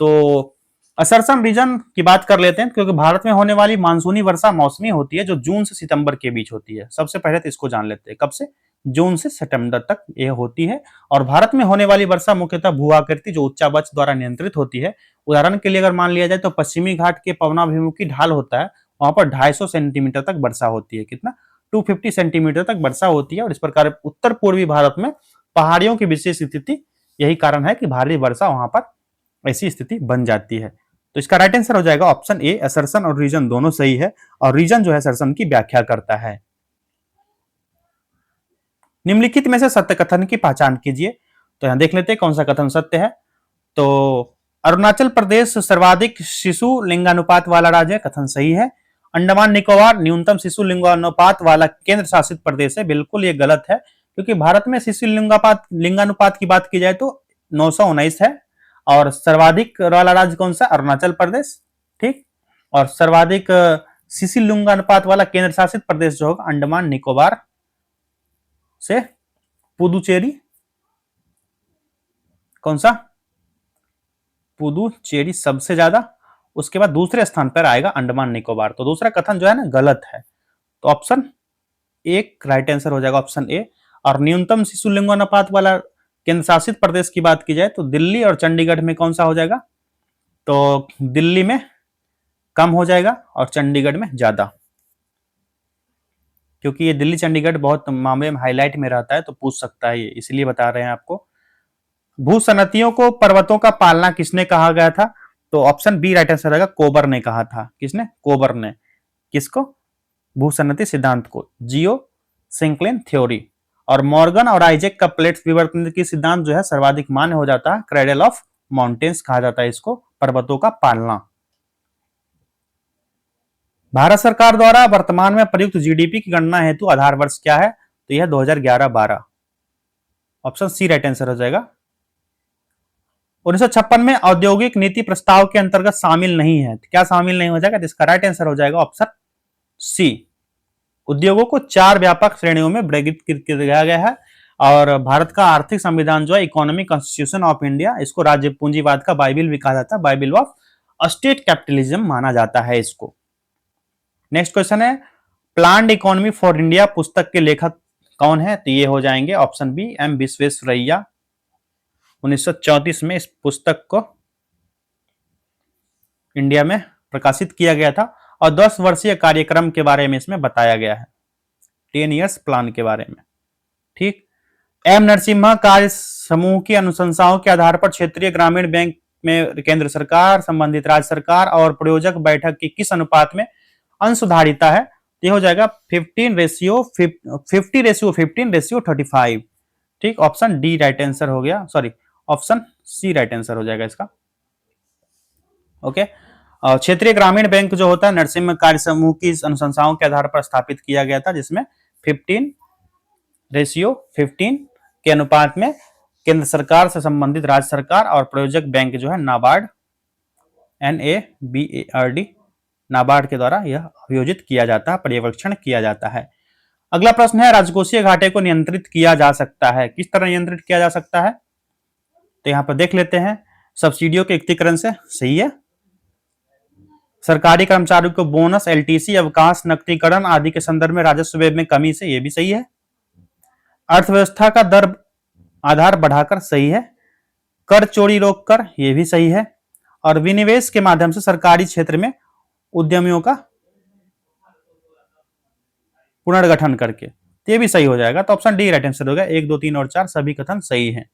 तो असर्शन रीजन की बात कर लेते हैं, क्योंकि भारत में होने वाली मानसूनी वर्षा मौसमी होती है जो जून से सितंबर के बीच होती है। सबसे पहले तो इसको जान लेते हैं, कब से? जून से सितंबर तक यह होती है। और भारत में होने वाली वर्षा मुख्यतः भूआकृति जो उच्चावच द्वारा नियंत्रित होती है। उदाहरण के लिए अगर मान लिया जाए तो पश्चिमी घाट के पवनाभिमुखी ढाल होता है, वहां पर 250 सेंटीमीटर तक वर्षा होती है। कितना? 250 सेंटीमीटर तक वर्षा होती है। और इस प्रकार उत्तर पूर्वी भारत में पहाड़ियों की विशेष स्थिति, यही कारण है कि भारी वर्षा वहां पर ऐसी स्थिति बन जाती है। तो इसका राइट आंसर हो जाएगा ऑप्शन ए। असर्शन और रीजन दोनों सही है, और रीजन जो है असर्शन की व्याख्या करता है। निम्नलिखित में से सत्य कथन की पहचान कीजिए। तो यहां देख लेते हैं कौन सा कथन सत्य है। तो अरुणाचल प्रदेश सर्वाधिक शिशु लिंगानुपात वाला राज्य है, कथन सही है। अंडमान निकोबार न्यूनतम शिशु लिंगानुपात वाला केंद्र शासित प्रदेश है, बिल्कुल ये गलत है। क्योंकि भारत में शिशु लिंगानुपात की बात की जाए तो 919 है। और सर्वाधिक वाला राज्य कौन सा? अरुणाचल प्रदेश। ठीक, और सर्वाधिक शिशु लिंगानुपात वाला केंद्र शासित प्रदेश जो होगा अंडमान निकोबार से पुदुचेरी। कौन सा? पुदुचेरी सबसे ज्यादा, उसके बाद दूसरे स्थान पर आएगा अंडमान निकोबार। तो दूसरा कथन जो है ना गलत है। तो ऑप्शन एक राइट आंसर हो जाएगा, ऑप्शन ए। और न्यूनतम शिशु लिंगानुपात वाला केंद्र शासित प्रदेश की बात की जाए तो दिल्ली और चंडीगढ़ में कौन सा हो जाएगा? तो दिल्ली में कम हो जाएगा और चंडीगढ़ में ज्यादा, क्योंकि ये दिल्ली चंडीगढ़ बहुत मामले में हाईलाइट में रहता है, तो पूछ सकता है ये, इसलिए बता रहे हैं आपको। भूसनतियों को पर्वतों का पालना किसने कहा गया था? तो ऑप्शन बी राइट आंसर रहेगा, कोबर ने कहा था। किसने? कोबर ने। किसको? भूसन्नति सिद्धांत को, जियो सिंक्लेन थ्योरी। और मॉर्गन और आइजैक का प्लेट विवर्तन की सिद्धांत जो है सर्वाधिक मान्य हो जाता है, क्रेडल ऑफ माउंटेन्स कहा जाता है इसको, पर्वतों का पालना। भारत सरकार द्वारा वर्तमान में प्रयुक्त जीडीपी की गणना हेतु आधार वर्ष क्या है? तो यह 2011-12, ऑप्शन सी राइट आंसर हो जाएगा। 1956 में औद्योगिक नीति प्रस्ताव के अंतर्गत शामिल नहीं है, तो क्या शामिल नहीं हो जाएगा? तो इसका राइट आंसर हो जाएगा ऑप्शन सी। उद्योगों को 4 व्यापक श्रेणियों में वर्गीकृत किया गया है। और भारत का आर्थिक संविधान जो है इकोनॉमिक कॉन्स्टिट्यूशन ऑफ इंडिया, इसको राज्य पूंजीवाद का बाइबिल भी कहा जाता है, बाइबिल ऑफ स्टेट कैपिटलिज्म माना जाता है इसको। नेक्स्ट क्वेश्चन है, प्लान्ड इकोनॉमी फॉर इंडिया पुस्तक के लेखक कौन है? तो ये हो जाएंगे ऑप्शन बी, एम विश्वेश्वरैया। 1934 में इस पुस्तक को इंडिया में प्रकाशित किया गया था। और 10 वर्षीय कार्यक्रम के बारे में इसमें बताया गया है, 10 ईयर्स प्लान के बारे में। ठीक, एम नरसिम्हा कार्य समूह की अनुशंसाओं के आधार पर क्षेत्रीय ग्रामीण बैंक में केंद्र सरकार, संबंधित राज्य सरकार और प्रयोजक बैठक की किस अनुपात में अंशधारिता है? ये हो जाएगा 50:15:35। ठीक, ऑप्शन डी राइट आंसर हो गया, sorry option C right answer हो जाएगा इसका। ओके, क्षेत्रीय ग्रामीण बैंक जो होता है नरसिम्हा कार्य समूह की अनुशंसाओं के आधार पर स्थापित किया गया था, जिसमें 15 रेशियो 15 के अनुपात में केंद्र सरकार से संबंधित राज्य सरकार और प्रायोजक बैंक जो है नाबार्ड, NABARD, नाबार्ड के द्वारा यह आयोजित किया जाता है, पर्यवेक्षण किया जाता है। अगला प्रश्न है, राजकोषीय घाटे को नियंत्रित किया जा सकता है, किस तरह नियंत्रित किया जा सकता है? तो यहां पर देख लेते हैं, सब्सिडियों के एकीकरण से, सही है। सरकारी कर्मचारियों को बोनस, LTC, अवकाश, नकदीकरण आदि के संदर्भ में राजस्व व्यय में कमी से, यह भी सही है। अर्थव्यवस्था का दर आधार बढ़ाकर, सही है। कर चोरी रोककर, यह भी सही है। और विनिवेश के माध्यम से सरकारी क्षेत्र में उद्यमियों का पुनर्गठन करके, ये भी सही हो जाएगा। तो ऑप्शन डी राइट आंसर होगा। 1, 2, 3 और 4 सभी कथन सही हैं।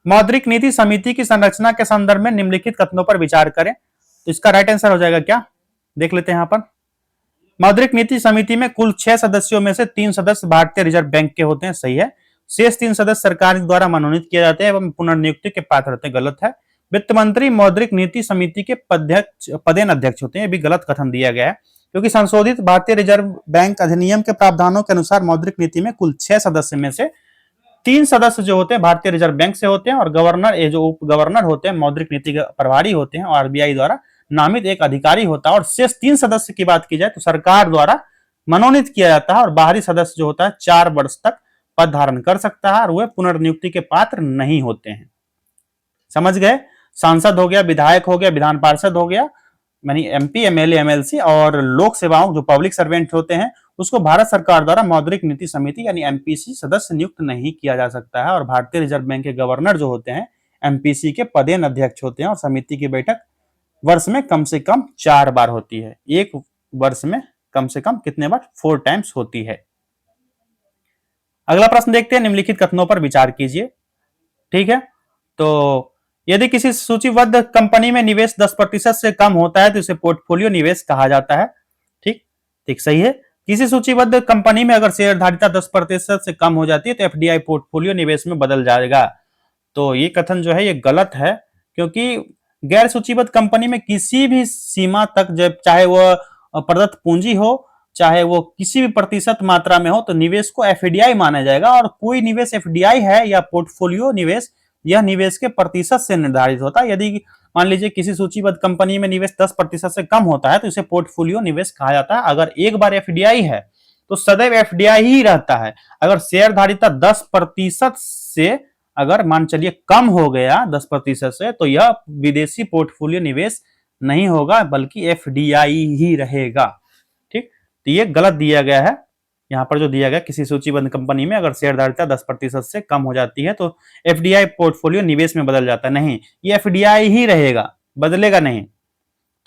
मौद्रिक नीति समिति की संरचना के संदर्भ में निम्नलिखित कथनों पर विचार करें। तो इसका राइट आंसर हो जाएगा क्या, देख लेते हैं यहां पर। मौद्रिक नीति समिति में कुल 6 सदस्यों में से 3 सदस्य भारतीय रिजर्व बैंक के होते हैं, सही है। शेष 3 सदस्य सरकार द्वारा मनोनीत किए जाते हैं एवं पुनर्नियुक्ति के पात्र होते हैं, गलत है। वित्त मंत्री मौद्रिक नीति समिति के पदेन अध्यक्ष होते हैं, ये भी गलत कथन दिया गया है, क्योंकि संशोधित भारतीय रिजर्व बैंक अधिनियम के प्रावधानों के अनुसार मौद्रिक नीति में कुल 6 सदस्य में से 3 सदस्य जो होते हैं भारतीय रिजर्व बैंक से होते हैं और गवर्नर, ये जो उप गवर्नर होते हैं मौद्रिक नीति के प्रभारी होते हैं और RBI द्वारा नामित एक अधिकारी होता है। और शेष 3 सदस्य की बात की जाए तो सरकार द्वारा मनोनीत किया जाता है और बाहरी सदस्य जो होता है 4 वर्ष तक पद धारण कर सकता है और वह पुनर्नियुक्ति के पात्र नहीं होते हैं। समझ गए? सांसद हो गया, विधायक हो गया, विधान पार्षद हो गया, यानी MP, MLA, MLC और लोक सेवाओं जो पब्लिक सर्वेंट होते हैं उसको भारत सरकार द्वारा मौद्रिक नीति समिति यानी MPC सदस्य नियुक्त नहीं किया जा सकता है। और भारतीय रिजर्व बैंक के गवर्नर जो होते हैं MPC के पदेन अध्यक्ष होते हैं और समिति की बैठक वर्ष में कम से कम 4 बार होती है। एक वर्ष में कम से कम कितने बार? 4 टाइम्स होती है। अगला प्रश्न देखते हैं, निम्नलिखित कथनों पर विचार कीजिए। ठीक है, तो यदि किसी सूचीबद्ध कंपनी में निवेश 10% से कम होता है तो इसे पोर्टफोलियो निवेश कहा जाता है। ठीक ठीक, सही है। किसी सूचीबद्ध कंपनी में अगर शेयरधारिता 10% से कम हो जाती है तो FDI पोर्टफोलियो निवेश में बदल जाएगा। तो ये कथन जो है ये गलत है, क्योंकि गैर सूचीबद्ध कंपनी में किसी भी सीमा तक, जब चाहे वह प्रदत्त पूंजी हो, चाहे वो किसी भी प्रतिशत मात्रा में हो, तो निवेश को FDI माना जाएगा। और कोई निवेश FDI है या पोर्टफोलियो निवेश, यह निवेश के प्रतिशत से निर्धारित होता है। यदि मान लीजिए किसी सूचीबद्ध कंपनी में निवेश 10% से कम होता है तो इसे पोर्टफोलियो निवेश कहा जाता है। अगर एक बार FDI है तो सदैव FDI ही रहता है। अगर शेयरधारिता 10% से अगर मान चलिए कम हो गया 10% से, तो यह विदेशी पोर्टफोलियो निवेश नहीं होगा बल्कि FDI ही रहेगा। ठीक, तो ये गलत दिया गया है। यहां पर जो दिया गया, किसी सूचीबद्ध कंपनी में अगर शेयरधारिता 10% से कम हो जाती है तो FDI पोर्टफोलियो निवेश में बदल जाता है, नहीं, ये FDI ही रहेगा, बदलेगा नहीं।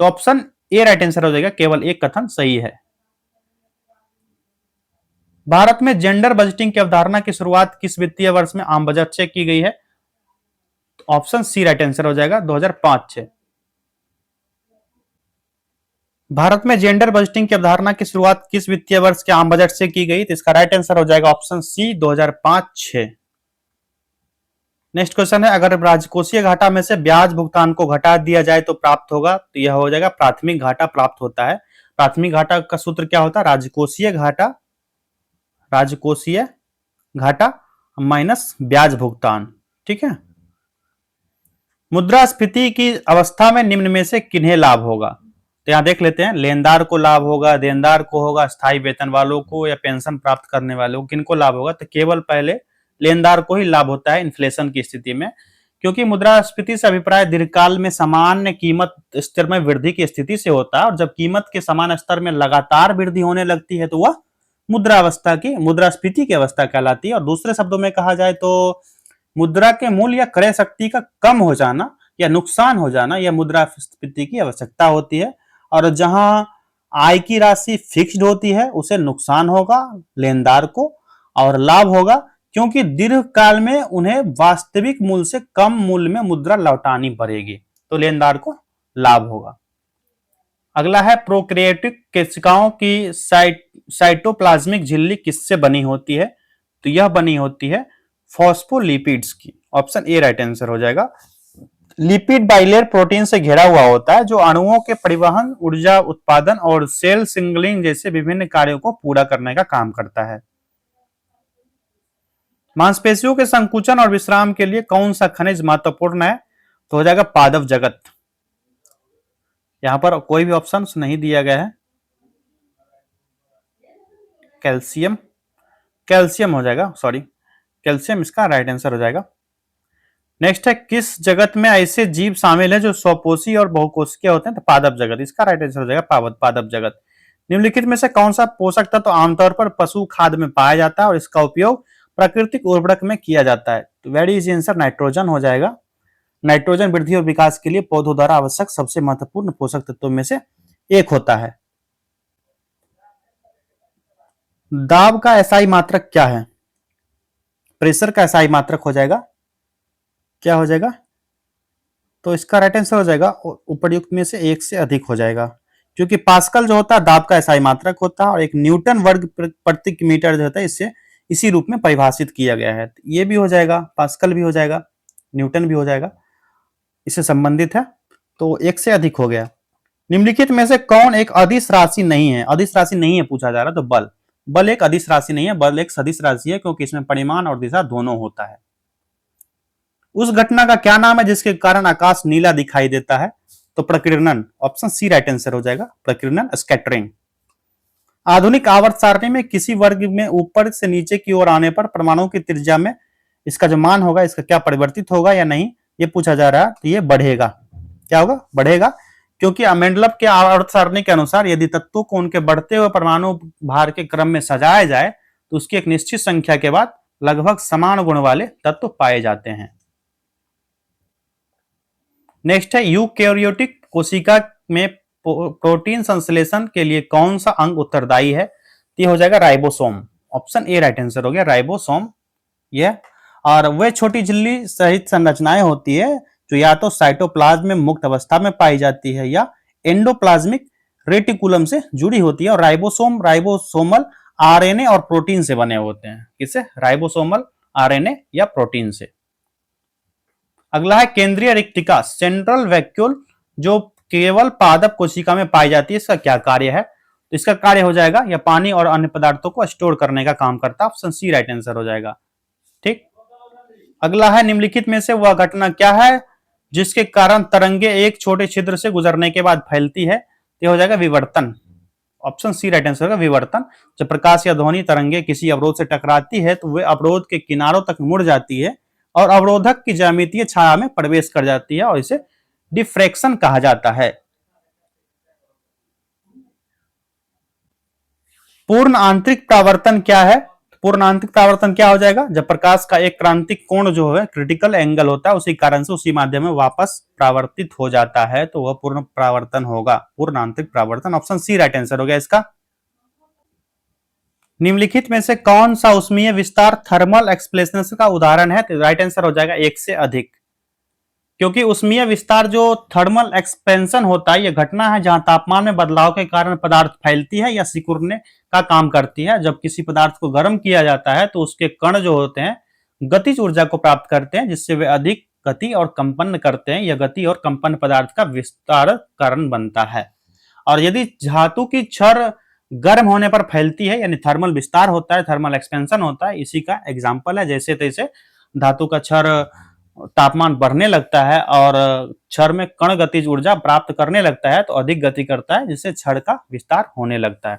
तो ऑप्शन ए राइट आंसर हो जाएगा, केवल एक कथन सही है। भारत में जेंडर बजटिंग की अवधारणा की शुरुआत किस वित्तीय वर्ष में आम बजट से की गई है? ऑप्शन सी राइट आंसर हो जाएगा, 2005-6। भारत में जेंडर बजटिंग की अवधारणा की शुरुआत किस वित्तीय वर्ष के आम बजट से की गई? तो इसका राइट आंसर हो जाएगा ऑप्शन सी, 2005-6। नेक्स्ट क्वेश्चन है, अगर राजकोषीय घाटा में से ब्याज भुगतान को घटा दिया जाए तो प्राप्त होगा? तो यह हो जाएगा प्राथमिक घाटा प्राप्त होता है। प्राथमिक घाटा का सूत्र क्या होता है? राजकोषीय घाटा माइनस ब्याज भुगतान। ठीक है। मुद्रास्फीति की अवस्था में निम्न में से किन्हें लाभ होगा? तो यहां देख लेते हैं, लेनदार को लाभ होगा, देनदार को होगा, स्थायी वेतन वालों को या पेंशन प्राप्त करने वालों को, किनको लाभ होगा? तो केवल पहले लेनदार को ही लाभ होता है इन्फ्लेशन की स्थिति में, क्योंकि मुद्रास्फीति से अभिप्राय दीर्घकाल में सामान्य कीमत स्तर में वृद्धि की स्थिति से होता है। और जब कीमत के समान स्तर में लगातार वृद्धि होने लगती है तो वह मुद्रास्फीति की अवस्था कहलाती है। और दूसरे शब्दों में कहा जाए तो मुद्रा के मूल्य या क्रय शक्ति का कम हो जाना या नुकसान हो जाना, यह मुद्रास्फीति की आवश्यकता होती है। और जहां आय की राशि फिक्स्ड होती है उसे नुकसान होगा लेनदार को, और लाभ होगा क्योंकि दीर्घकाल में उन्हें वास्तविक मूल्य से कम मूल्य में मुद्रा लौटानी पड़ेगी, तो लेनदार को लाभ होगा। अगला है, प्रोकैरियोटिक कोशिकाओं की साइटोप्लाज्मिक झिल्ली किससे बनी होती है? तो यह बनी होती है फॉस्फोलिपिड्स की। ऑप्शन ए राइट आंसर हो जाएगा। लिपिड बाइलेयर प्रोटीन से घिरा हुआ होता है जो अणुओं के परिवहन, ऊर्जा उत्पादन और सेल सिग्नलिंग जैसे विभिन्न कार्यों को पूरा करने का काम करता है। मांसपेशियों के संकुचन और विश्राम के लिए कौन सा खनिज महत्वपूर्ण है? तो हो जाएगा पादप जगत। यहां पर कोई भी ऑप्शन नहीं दिया गया है। कैल्शियम, कैल्शियम हो जाएगा, सॉरी, कैल्शियम इसका राइट आंसर हो जाएगा। नेक्स्ट है, किस जगत में ऐसे जीव शामिल है जो स्वपोषी और बहुकोशिकीय होते हैं? तो पादप जगत, इसका राइट आंसर हो जाएगा पादप जगत। निम्नलिखित में से कौन सा पोषक तत्व आमतौर पर पशु खाद्य में पाया जाता है और इसका उपयोग प्राकृतिक उर्वरक में किया जाता है? तो वेरी इजी आंसर नाइट्रोजन हो जाएगा। नाइट्रोजन वृद्धि और विकास के लिए पौधों द्वारा आवश्यक सबसे महत्वपूर्ण पोषक तत्वों में से एक होता है। दाब का एसआई मात्रक क्या है? प्रेशर का एसआई मात्रक हो जाएगा, क्या हो जाएगा? तो इसका राइट आंसर हो जाएगा उपयुक्त में से एक से अधिक हो जाएगा, क्योंकि पास्कल जो होता है दाब का एसआई मात्रक होता है और एक न्यूटन वर्ग प्रति मीटर जो होता है इससे इसी रूप में परिभाषित किया गया है। ये भी हो जाएगा, पास्कल भी हो जाएगा, न्यूटन भी हो जाएगा, इससे संबंधित है, तो एक से अधिक हो गया। निम्नलिखित में से कौन एक अदिश राशि नहीं है? अदिश राशि नहीं है पूछा जा रहा, तो बल, बल एक अदिश राशि नहीं है, बल एक सदिश राशि है, क्योंकि इसमें परिमाण और दिशा दोनों होता है। उस घटना का क्या नाम है जिसके कारण आकाश नीला दिखाई देता है? तो प्रकीर्णन, ऑप्शन सी राइट आंसर हो जाएगा, प्रकीर्णन, स्कैटरिंग। आधुनिक आवर्त सारणी में किसी वर्ग में ऊपर से नीचे की ओर आने पर परमाणु की त्रिज्या में इसका जो मान होगा इसका क्या परिवर्तित होगा या नहीं, ये पूछा जा रहा है। तो ये बढ़ेगा, क्या होगा? बढ़ेगा, क्योंकि मेंडलव के आवर्त सारणी के अनुसार यदि तत्वों को उनके बढ़ते हुए परमाणु भार के क्रम में सजाया जाए तो उसकी एक निश्चित संख्या के बाद लगभग समान गुण वाले तत्व पाए जाते हैं। नेक्स्ट है, यूकैरियोटिक कोशिका में प्रोटीन संश्लेषण के लिए कौन सा अंग उत्तरदायी है? ये हो जाएगा ribosome, option A right answer हो गया, राइबोसोम। ये और वह छोटी झिल्ली सहित संरचनाएं होती है जो या तो साइटोप्लाज्म में मुक्त अवस्था में पाई जाती है या एंडोप्लाज्मिक रेटिकुलम से जुड़ी होती है। और राइबोसोम राइबोसोमल आरएनए और प्रोटीन से बने होते हैं। किससे? राइबोसोमल आरएनए या प्रोटीन से। अगला है केंद्रीय रिक्तिका, सेंट्रल वैक्यूल, जो केवल पादप कोशिका में पाई जाती है, इसका क्या कार्य है? तो इसका कार्य हो जाएगा या पानी और अन्य पदार्थों को स्टोर करने का काम करता है, ऑप्शन सी राइट आंसर हो जाएगा। ठीक, अगला है, निम्नलिखित में से वह घटना क्या है जिसके कारण तरंगे एक छोटे छिद्र से गुजरने के बाद फैलती है? तो हो जाएगा विवर्तन, ऑप्शन सी राइट आंसर होगा, विवर्तन। जब प्रकाश या ध्वनि तरंगे किसी अवरोध से टकराती है तो वे अवरोध के किनारों तक मुड़ जाती है और अवरोधक की ज्यामितीय छाया में प्रवेश कर जाती है और इसे डिफ्रैक्शन कहा जाता है। पूर्ण आंतरिक परावर्तन क्या है? पूर्ण आंतरिक परावर्तन क्या हो जाएगा? जब प्रकाश का एक क्रांतिक कोण जो है क्रिटिकल एंगल होता है उसी कारण से उसी माध्यम में वापस परावर्तित हो जाता है, तो वह पूर्ण परावर्तन होगा, पूर्ण आंतरिक परावर्तन, ऑप्शन सी राइट आंसर हो गया इसका। निम्नलिखित में से कौन सा उष्मीय विस्तार थर्मल एक्सप्लेशन का उदाहरण है? तो राइट आंसर हो जाएगा एक से अधिक, क्योंकि उष्मीय विस्तार जो थर्मल एक्सपेंशन होता है, यह घटना है जहां तापमान में बदलाव के कारण पदार्थ फैलती है या सिकुड़ने का काम करती है। जब किसी पदार्थ को गर्म किया जाता है तो उसके कण जो होते हैं गतिज ऊर्जा को प्राप्त करते हैं, जिससे वे अधिक गति और कंपन करते हैं। यह गति और कंपन पदार्थ का विस्तार कारण बनता है। और यदि धातु की छड़ गर्म होने पर फैलती है यानी थर्मल विस्तार होता है, थर्मल एक्सपेंशन होता है, इसी का एग्जाम्पल है। जैसे तैसे धातु का छड़ तापमान बढ़ने लगता है और छड़ में कण गतिज ऊर्जा प्राप्त करने लगता है तो अधिक गति करता है, जिससे छड़ का विस्तार होने लगता है।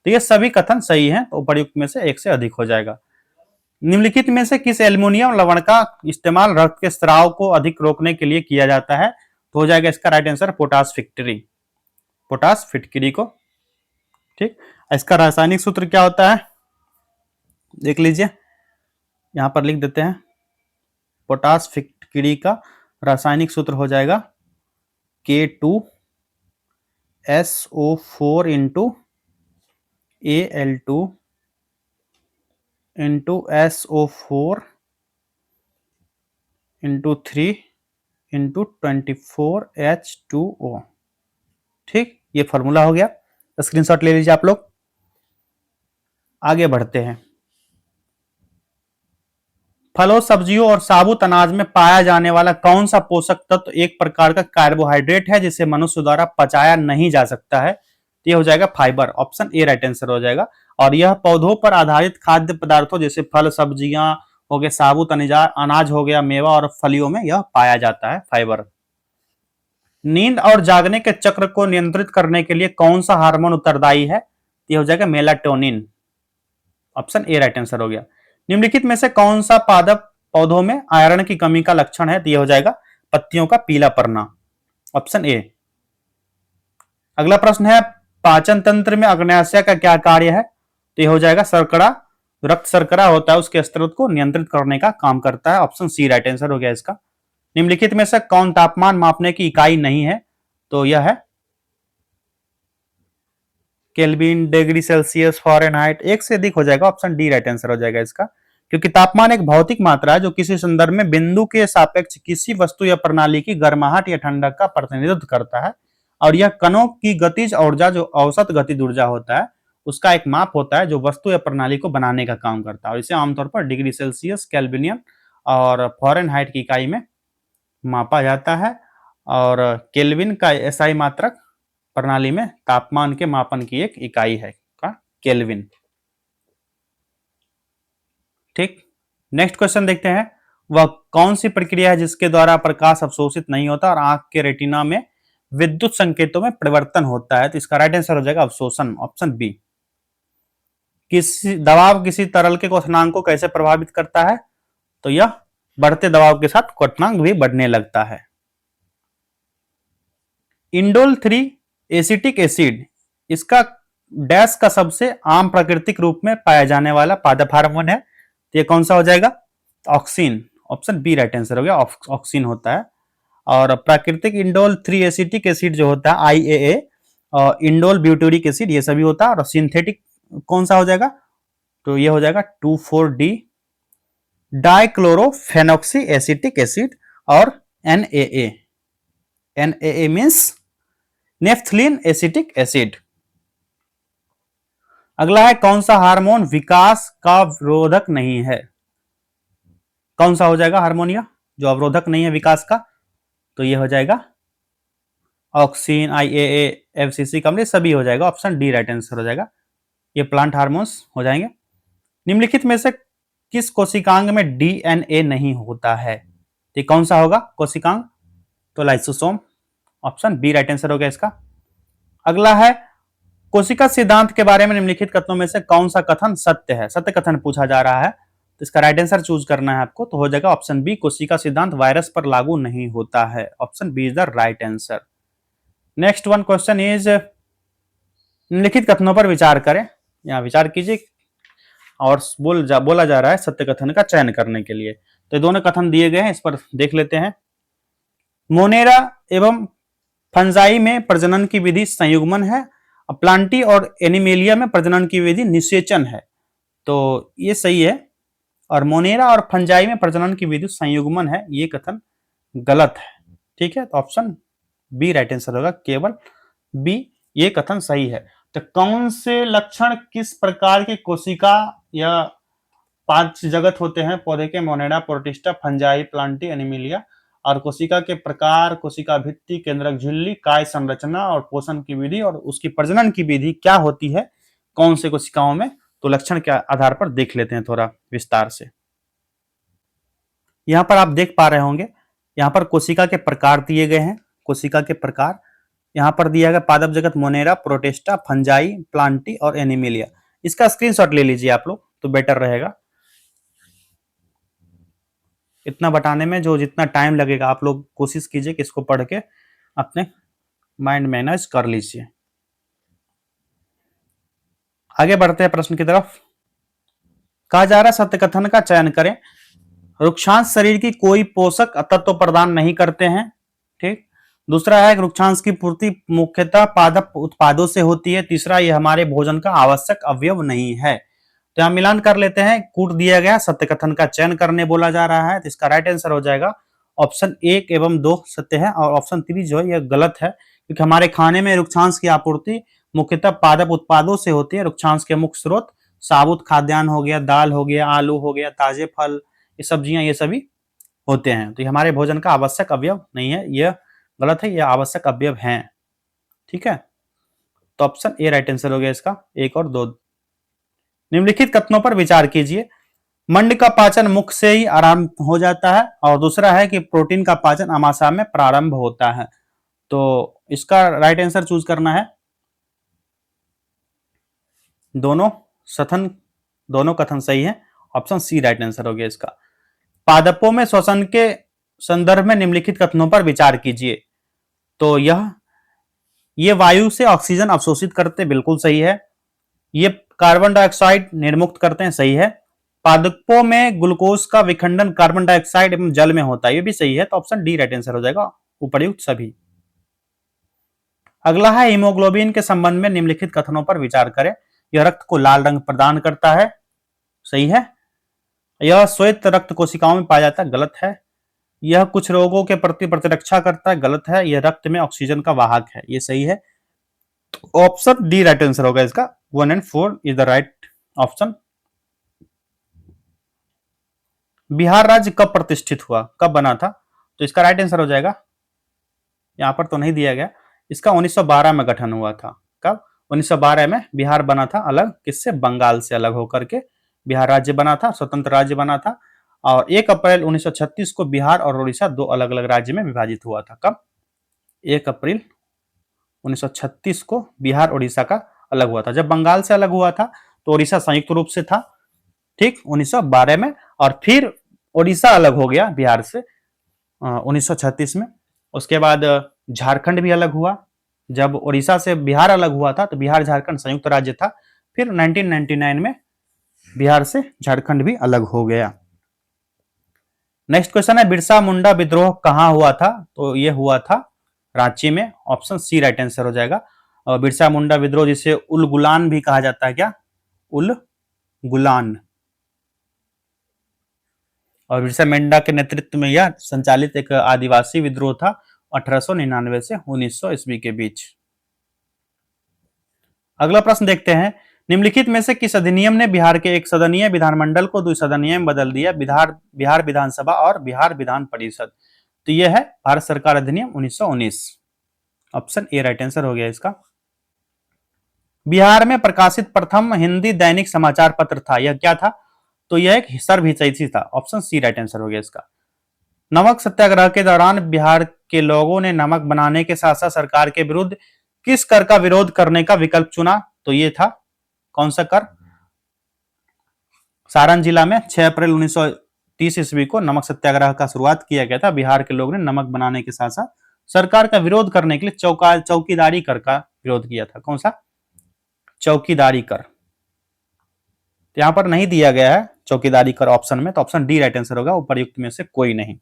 तो ये सभी कथन सही हैं, तो उपर्युक्त में से एक से अधिक हो जाएगा। निम्नलिखित में से किस एल्युमिनियम लवण का इस्तेमाल रक्त के स्राव को अधिक रोकने के लिए किया जाता है? तो हो जाएगा इसका राइट आंसर पोटाश फिटकरी, पोटाश फिटकरी को। ठीक, इसका रासायनिक सूत्र क्या होता है देख लीजिए, यहां पर लिख देते हैं। पोटाश फिटकरी का रासायनिक सूत्र हो जाएगा K2SO4 into Al2 into SO4 into 3 into 24H2O। ठीक, ये फॉर्मूला हो गया, स्क्रीनशॉट ले लीजिए आप लोग। आगे बढ़ते हैं। फलों, सब्जियों और साबुत अनाज में पाया जाने वाला कौन सा पोषक तत्व एक प्रकार का कार्बोहाइड्रेट है जिसे मनुष्य द्वारा पचाया नहीं जा सकता है? तो यह हो जाएगा fibre, option A right answer हो जाएगा। और यह पौधों पर आधारित खाद्य पदार्थों जैसे फल, सब्जियां हो गया साबुत अनाज हो गया, मेवा और फलियों में यह पाया जाता है फाइबर। नींद और जागने के चक्र को नियंत्रित करने के लिए कौन सा हार्मोन उत्तरदायी है? ये हो जाएगा melatonin. Option A right answer हो गया। निम्नलिखित में से कौन सा पादप पौधों में आयरन की कमी का लक्षण है? तो ये हो जाएगा पत्तियों का पीला पड़ना। Option A. अगला प्रश्न है पाचन तंत्र में अग्न्याशय का क्या कार्य है? तो ये हो जाएगा शर्करा, रक्त शर्करा होता है उसके स्तर को नियंत्रित करने का काम करता है। ऑप्शन सी राइट आंसर हो गया इसका। निम्नलिखित में से कौन तापमान मापने की इकाई नहीं है? तो यह है केल्विन, डिग्री सेल्सियस, फ़ारेनहाइट। एक से अधिक हो जाएगा। ऑप्शन डी राइट आंसर हो जाएगा इसका, क्योंकि तापमान एक भौतिक मात्रा है जो किसी संदर्भ में बिंदु के सापेक्ष किसी वस्तु या प्रणाली की गर्माहट या ठंडक का प्रतिनिधित्व करता है, और यह कणों की गतिज ऊर्जा जो औसत गतिज ऊर्जा होता है उसका एक माप होता है जो वस्तु या प्रणाली को बनाने का काम करता है, और इसे आमतौर पर डिग्री सेल्सियस, केल्विनियन और फ़ारेनहाइट की इकाई में मापा जाता है। और केल्विन का एसआई मात्रक प्रणाली में तापमान के मापन की एक इकाई है का केल्विन। ठीक, नेक्स्ट क्वेश्चन देखते हैं। वह कौन सी प्रक्रिया है जिसके द्वारा प्रकाश अवशोषित नहीं होता और आंख के रेटिना में विद्युत संकेतों में परिवर्तन होता है? तो इसका राइट आंसर हो जाएगा अवशोषण। Option B. किसी दबाव किसी तरल के क्वथनांक को कैसे प्रभावित करता है? तो यह बढ़ते दबाव के साथ क्वथनांक भी बढ़ने लगता है। इंडोल 3 एसिटिक एसिड, इसका डैश का सबसे आम प्राकृतिक रूप में पाया जाने वाला पादप हार्मोन है। तो ये कौन सा हो जाएगा? Auxin. Option B right answer हो गया, ऑक्सीन होता है। और प्राकृतिक इंडोल 3 एसिटिक एसिड जो होता है IAA, और इंडोल ब्यूटेरिक एसिड, ये सभी होता है। और सिंथेटिक कौन सा हो जाएगा? तो ये हो जाएगा 2,4-D डाइक्लोरोफेनॉक्सी एसिटिक एसिड और NAA। NAA means naphthalene acetic acid. अगला है कौन सा हार्मोन विकास का अवरोधक नहीं है? कौन सा हो जाएगा हार्मोनिया जो अवरोधक नहीं है विकास का? तो ये हो जाएगा ऑक्सीन, IAA, FCC कॉम्प्लेक्स सभी हो जाएगा। ऑप्शन डी राइट आंसर हो जाएगा। ये प्लांट हार्मोन्स हो जाएंगे। निम्नलिखित में से किस कोशिकांग में DNA नहीं होता है? तो कौन सा होगा कोशिकांग? तो lysosome. Option B right answer हो गया इसका। अगला है कोशिका सिद्धांत के बारे में निम्नलिखित कथनों में से कौन सा कथन सत्य है? सत्य कथन पूछा जा रहा है, तो इसका राइट आंसर चूज करना है आपको। तो हो जाएगा ऑप्शन बी, कोशिका सिद्धांत वायरस पर लागू नहीं होता है। Option B is the right answer. Next one question is निम्नलिखित कथनों पर विचार करें, यहां विचार कीजिए। और बोला जा रहा है सत्य कथन का चयन करने के लिए। तो ये दोनों कथन दिए गए हैं, इस पर देख लेते हैं। मोनेरा एवं फंजाई में प्रजनन की विधि संयुग्मन है, प्लांटी और एनिमेलिया में प्रजनन की विधि निषेचन है। तो ये सही है। और मोनेरा और फंजाई में प्रजनन की विधि संयुग्मन है, ये कथन गलत है। ठीक है, तो ऑप्शन बी राइट आंसर होगा, केवल बी ये कथन सही है। तो कौन से लक्षण किस प्रकार की कोशिका या 5 जगत होते हैं पौधे के? Monera, protista, fungi, Plantae, animalia. और कोशिका के प्रकार, कोशिका भित्ति, केंद्रक झिल्ली, काय संरचना और पोषण की विधि और उसकी प्रजनन की विधि क्या होती है कौन से कोशिकाओं में? तो लक्षण के आधार पर देख लेते हैं थोड़ा विस्तार से। यहां पर आप देख पा रहे होंगे, यहां पर कोशिका के प्रकार दिए गए हैं। कोशिका के प्रकार यहां पर दिया गया पादप जगत मोनेरा, प्रोटिस्टा, फंजाई, प्लांटी और एनिमेलिया। इसका स्क्रीनशॉट ले लीजिए आप लोग तो बेटर रहेगा। इतना बताने में जो जितना टाइम लगेगा आप लोग कोशिश कीजिए कि इसको पढ़ के अपने माइंड मैनेज कर लीजिए। आगे बढ़ते हैं प्रश्न की तरफ। कहा जा रहा है सत्य कथन का चयन करें। रुक्षांश शरीर की कोई पोषक तत्व प्रदान नहीं करते हैं। ठीक। दूसरा है रुक्षांश की पूर्ति मुख्यतः पादप उत्पादों से होती है। तीसरा, ये हमारे भोजन का आवश्यक अवयव नहीं है। तो यहां मिलान कर लेते हैं। कूट दिया गया, सत्य कथन का चयन करने बोला जा रहा है, तो इसका राइट आंसर हो जाएगा ऑप्शन 1 एवं 2 सत्य है और ऑप्शन 3 जो है यह गलत है, क्योंकि हमारे खाने में रुक्षांश की आपूर्ति मुख्यतः पादप उत्पादों से होती है। रुक्षांश के मुख्य स्रोत साबुत खाद्यान्न हो गया, दाल हो गया, आलू हो गया, ताजे फल, ये सब्जियां, ये सभी होते हैं। तो ये हमारे भोजन का आवश्यक अवयव नहीं है, यह गलत है, यह आवश्यक अवयव हैं। ठीक है, तो ऑप्शन ए राइट आंसर हो गया इसका, 1 और 2। निम्नलिखित कथनों पर विचार कीजिए। मंड का पाचन मुख से ही आरंभ हो जाता है, और दूसरा है कि प्रोटीन का पाचन आमाशय में प्रारंभ होता है। तो इसका राइट आंसर चूज करना है। दोनों कथन सही है, ऑप्शन सी राइट आंसर हो गया इसका। पादपों में श्वसन के संदर्भ में निम्नलिखित कथनों पर विचार कीजिए। तो ये वायु से ऑक्सीजन अवशोषित करते, बिल्कुल सही है। ये कार्बन डाइऑक्साइड निर्मुक्त करते हैं, सही है। पादपों में ग्लूकोज का विखंडन कार्बन डाइऑक्साइड एवं जल में होता है, ये भी सही है। तो ऑप्शन डी राइट आंसर हो जाएगा, उपर्युक्त सभी। अगला है हीमोग्लोबिन के संबंध में निम्नलिखित कथनों पर विचार करें। यह रक्त को लाल रंग प्रदान करता है, सही है। यह श्वेत रक्त कोशिकाओं में पाया जाता है, गलत है। यह कुछ रोगों के प्रति प्रतिरक्षा करता है, गलत है। यह रक्त में ऑक्सीजन का वाहक है, ये सही है। ऑप्शन डी राइट आंसर होगा इसका, 1 and 4 is the right option. Bihar राज्य कब प्रतिष्ठित हुआ, कब बना था? तो इसका राइट आंसर हो जाएगा, यहां पर तो नहीं दिया गया, इसका 1912 में गठन हुआ था। कब? 1912 में बिहार बना था अलग, किससे? बंगाल से अलग होकर के बिहार राज्य बना था, स्वतंत्र राज्य बना था। और 1 अप्रैल 1936 को बिहार और उड़ीसा दो अलग अलग राज्य में विभाजित हुआ था। कब? 1 अप्रैल 1936 को बिहार उड़ीसा का अलग हुआ था। जब बंगाल से अलग हुआ था तो उड़ीसा संयुक्त रूप से था, ठीक, 1912 में। और फिर उड़ीसा अलग हो गया बिहार से 1936 में। उसके बाद झारखंड भी अलग हुआ। जब उड़ीसा से बिहार अलग हुआ था तो बिहार झारखंड संयुक्त राज्य था। फिर 1999 में बिहार से झारखंड भी अलग हो गया। नेक्स्ट क्वेश्चन है, बिरसा मुंडा विद्रोह कहां हुआ था? तो यह हुआ था रांची में, ऑप्शन सी राइट आंसर हो जाएगा। और बिरसा मुंडा विद्रोह जिसे उल गुलान भी कहा जाता है, क्या? उल गुलान। और बिरसा मुंडा के नेतृत्व में यह संचालित एक आदिवासी विद्रोह था 1899 से 1900 ईस्वी के बीच। अगला प्रश्न देखते हैं, निम्नलिखित में से किस अधिनियम ने बिहार के एक सदनीय विधानमंडल को द्विसदनीय में बदल दिया? बिहार विधानसभा और बिहार विधान परिषद। तो यह है भारत सरकार अधिनियम 1919, ऑप्शन ए राइट आंसर हो गया इसका। बिहार में प्रकाशित प्रथम हिंदी दैनिक समाचार पत्र था, यह क्या था? तो यह एक सर्वहितैषी था, ऑप्शन सी राइट आंसर हो गया इसका। नमक सत्याग्रह के दौरान बिहार के लोगों ने नमक बनाने के साथ साथ सरकार के विरुद्ध किस कर का विरोध करने का विकल्प चुना? तो यह था कौन सा कर? सारण जिला में 6 अप्रैल 1930 ईस्वी को नमक सत्याग्रह का शुरुआत किया गया था। बिहार के लोगों ने नमक बनाने के साथ साथ सरकार का विरोध करने के लिए चौकीदारी कर का विरोध किया था। कौन सा? चौकीदारी कर। यहां पर नहीं दिया गया है चौकीदारी कर ऑप्शन में, तो ऑप्शन डी राइट आंसर होगा, उपर्युक्त में से कोई नहीं।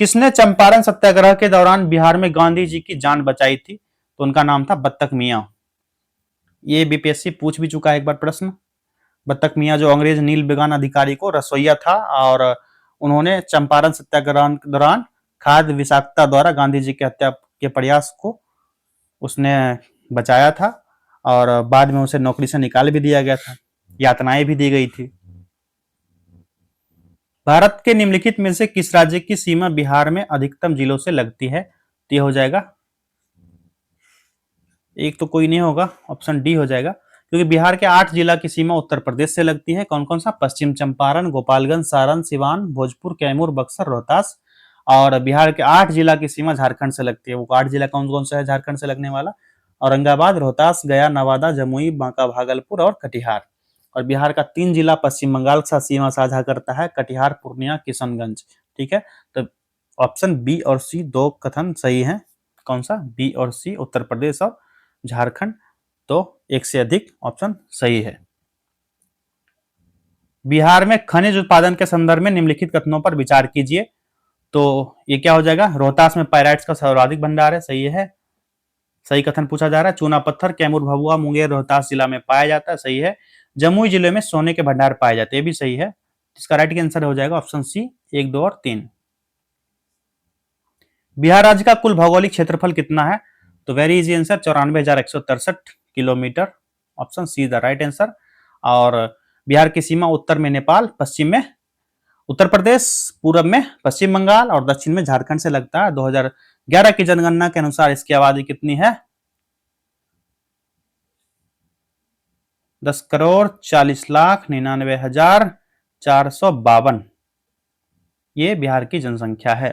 किसने चंपारण सत्याग्रह के दौरान बिहार में गांधी जी की जान बचाई थी? तो उनका नाम था बत्तख मियां। ये बीपीएससी पूछ भी चुका है एक बार प्रश्न। बत्तख मियां जो अंग्रेज नील बेगान अधिकारी को रसोईया था, और उन्होंने चंपारण सत्याग्रह के दौरान खाद्य विषाक्तता द्वारा गांधी जी की हत्या के प्रयास को उसने बचाया था, और बाद में उसे नौकरी से निकाल भी दिया गया था, यातनाएं भी दी गई थी। भारत के निम्नलिखित में से किस राज्य की सीमा बिहार में अधिकतम जिलों से लगती है? तो यह हो जाएगा, एक तो कोई नहीं होगा, ऑप्शन डी हो जाएगा, क्योंकि बिहार के 8 जिला की सीमा उत्तर प्रदेश से लगती है। कौन कौन सा? पश्चिम चंपारण, गोपालगंज, सारण, सिवान, भोजपुर, कैमूर, बक्सर, रोहतास। और बिहार के 8 जिला की सीमा झारखंड से लगती है। वो 8 जिला कौन कौन सा है झारखंड से लगने वाला? औरंगाबाद, रोहतास, गया, नवादा, जमुई, बांका, भागलपुर और कटिहार। और बिहार का 3 जिला पश्चिम बंगाल के साथ सीमा साझा करता है, कटिहार, पूर्णिया, किशनगंज। ठीक है, तो ऑप्शन बी और सी दो कथन सही है। कौन सा? बी और सी, उत्तर प्रदेश और झारखंड। तो एक से अधिक ऑप्शन सही है। बिहार में खनिज उत्पादन के संदर्भ में निम्नलिखित कथनों पर विचार कीजिए। तो ये क्या हो जाएगा? रोहतास में पायराइट्स का सर्वाधिक भंडार है, सही है, सही कथन पूछा जा रहा है। चूना पत्थर कैमूर, भभुआ, मुंगेर, रोहतास जिला में पाया जाता है, सही है। जमुई जिले में सोने के भंडार पाए जाते हैं, ये भी सही है। इसका राइट आंसर हो जाएगा ऑप्शन सी 1, 2 और 3। बिहार राज्य का कुल भौगोलिक क्षेत्रफल कितना है? तो very easy answer, 94,163 kilometre, option see the right answer. और बिहार की सीमा उत्तर में नेपाल, पश्चिम में उत्तर प्रदेश, पूरब में पश्चिम बंगाल और दक्षिण में झारखंड से लगता है। 2011 की जनगणना के अनुसार इसकी आबादी कितनी है? 10,40,99,000 452 ये बिहार की जनसंख्या है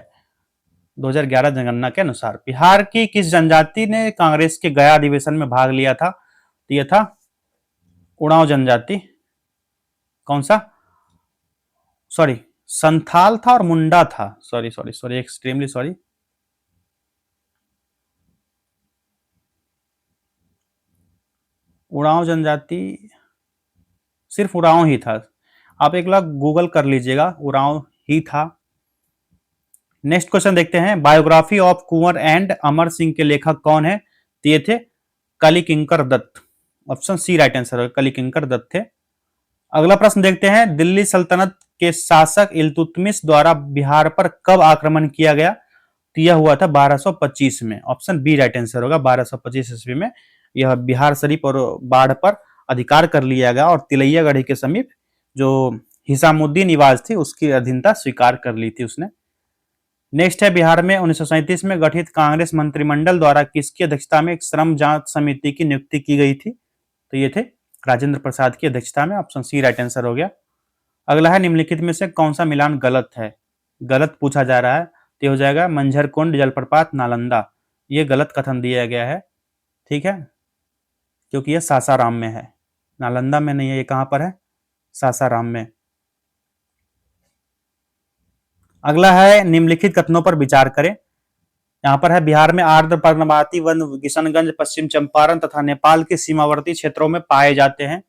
2011 जनगणना के अनुसार। बिहार की किस जनजाति ने कांग्रेस के गया अधिवेशन में भाग लिया था? तो यह था उड़ाव जनजाति। कौन सा? सॉरी, संथाल था और मुंडा था। Sorry sorry sorry, extremely sorry. उड़ाव जनजाति सिर्फ उड़ाव ही था। आप एक बार गूगल कर लीजिएगा, उड़ाव ही था। नेक्स्ट क्वेश्चन देखते हैं, biography of Kunwar and Amar Singh के लेखक कौन है? तो ये थे Kalikinkar Datta. Option C right answer है, कलिकिंकर दत्त थे। अगला प्रश्न देखते हैं, दिल्ली सल्तनत के शासक इल्तुतमिश द्वारा बिहार पर कब आक्रमण किया गया? तो यह हुआ था 1225 में। ऑप्शन बी राइट आंसर होगा, 1225 ईस्वी में यह बिहार शरीफ और बाढ़ पर अधिकार कर लिया गया और तिलैयागढ़ी के समीप जो हिसामुद्दीन निवास थी उसकी अधीनता स्वीकार कर ली थी उसने। नेक्स्ट है, बिहार में 1937 में गठित कांग्रेस मंत्रिमंडल द्वारा किसकी अध्यक्षता में एक श्रम जांच समिति की नियुक्ति की गई थी? तो ये थे राजेंद्र प्रसाद की अध्यक्षता में। ऑप्शन सी राइट आंसर हो गया। अगला है, निम्नलिखित में से कौन सा मिलान गलत है? गलत पूछा जा रहा है, तो हो जाएगा मंझर कुंड जलप्रपात नालंदा। ये गलत कथन दिया गया है, ठीक है, क्योंकि यह सासाराम में है, नालंदा में नहीं है। ये कहां पर है? सासाराम में। अगला है, निम्नलिखित कथनों पर विचार करें। यहां पर है, बिहार में आर्द्र पर्णपाती वन किशनगंज, पश्चिम चंपारण तथा नेपाल के सीमावर्ती क्षेत्रों में पाए जाते हैं।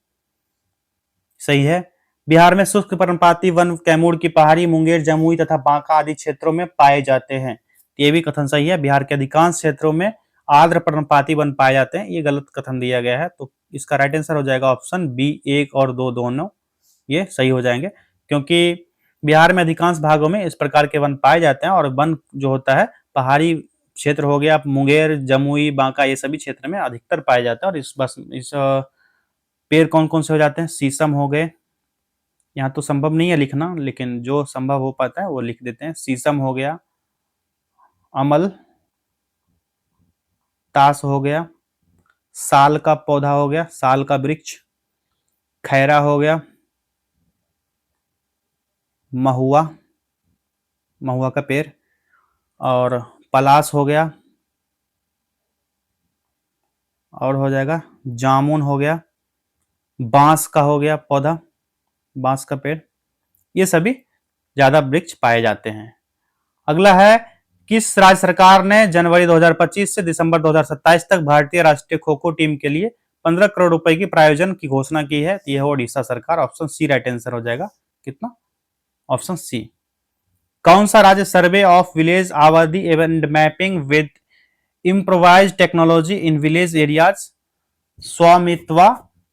सही है। बिहार में शुष्क पर्णपाती वन कैमूर की पहाड़ी, मुंगेर, जमुई तथा बांका आदि क्षेत्रों में पाए जाते हैं। ये भी कथन सही है, बिहार के अधिकांश क्षेत्रों में आर्द्र पर्णपाती वन पाए जाते हैं। ये गलत कथन दिया गया है, तो इसका राइट आंसर हो जाएगा ऑप्शन बी, 1 और 2 दोनों ये सही हो जाएंगे, क्योंकि बिहार में अधिकांश भागों में इस प्रकार के वन पाए जाते हैं और वन जो होता है पहाड़ी क्षेत्र हो गया, मुंगेर, जमुई, बांका ये सभी क्षेत्र में अधिकतर पाए जाते हैं। और इस पेड़ कौन कौन से हो जाते हैं? शीशम हो गए, यहाँ तो संभव नहीं है लिखना, लेकिन जो संभव हो पाता है वो लिख देते हैं। शीशम हो गया, अमल, ताश हो गया, साल का पौधा हो गया, साल का वृक्ष, खैरा हो गया, महुआ, महुआ का पेड़, और पलाश हो गया, और हो जाएगा जामुन हो गया, बांस का हो गया पौधा, बांस का पेड़। ये सभी ज्यादा वृक्ष पाए जाते हैं। अगला है, किस राज्य सरकार ने जनवरी 2025 से दिसंबर 2027 तक भारतीय राष्ट्रीय खो खो टीम के लिए 15 करोड़ रुपए की प्रायोजन की घोषणा की है? यह है ओडिशा सरकार। ऑप्शन सी राइट आंसर हो जाएगा। कितना? Option C. कौन सा राज्य सर्वे ऑफ विलेज आबादी एवं mapping with improvise technology in village areas Swamitva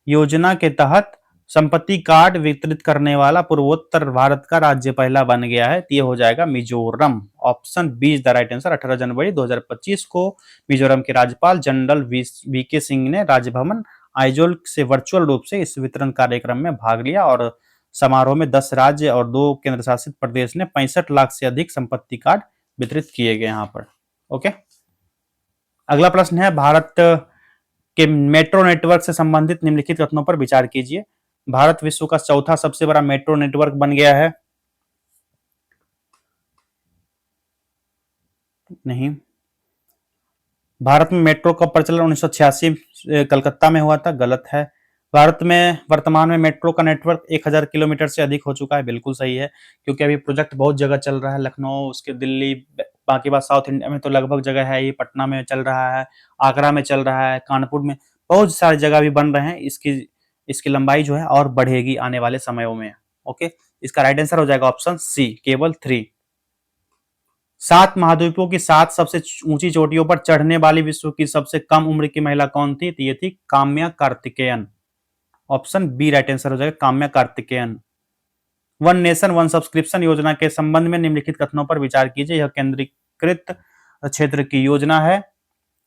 योजना के तहत संपत्ति कार्ड वितरित करने वाला पूर्वोत्तर भारत का राज्य पहला बन गया है? ये हो जाएगा Mizoram. Option B is the right answer. 18 जनवरी 2025 को मिजोरम के राज्यपाल जनरल वीके सिंह ने राजभवन आइजोल से वर्चुअल रूप से इस वितरण कार्यक्रम में भाग लिया और समारोह में 10 राज्य और 2 केंद्र शासित प्रदेश ने 65 लाख से अधिक संपत्ति कार्ड वितरित किए गए यहाँ पर। ओके, अगला प्रश्न है, भारत के मेट्रो नेटवर्क से संबंधित निम्नलिखित कथनों पर विचार कीजिए। भारत विश्व का चौथा सबसे बड़ा मेट्रो नेटवर्क बन गया है। नहीं, भारत में मेट्रो का प्रचलन 1986 कलकत्ता में हुआ था। गलत है। भारत में वर्तमान में मेट्रो का नेटवर्क 1000 किलोमीटर से अधिक हो चुका है। बिल्कुल सही है, क्योंकि अभी प्रोजेक्ट बहुत जगह चल रहा है, लखनऊ, उसके दिल्ली, बाकी बात साउथ इंडिया में तो लगभग जगह है ही, पटना में चल रहा है, आगरा में चल रहा है, कानपुर में, बहुत सारी जगह भी बन रहे हैं। इसकी लंबाई जो है और बढ़ेगी आने वाले समयों में। ओके, इसका राइट आंसर हो जाएगा ऑप्शन सी, केवल 3। 7 महाद्वीपों की 7 सबसे ऊंची चोटियों पर चढ़ने वाली विश्व की सबसे कम उम्र की महिला कौन थी? तो ये थी Kamya Karthikeyan. Option B right answer हो जाएगा, Kamya Karthikeyan. One nation one subscription योजना के संबंध में निम्नलिखित कथनों पर विचार कीजिए। यह केंद्रीकृत क्षेत्र की योजना है।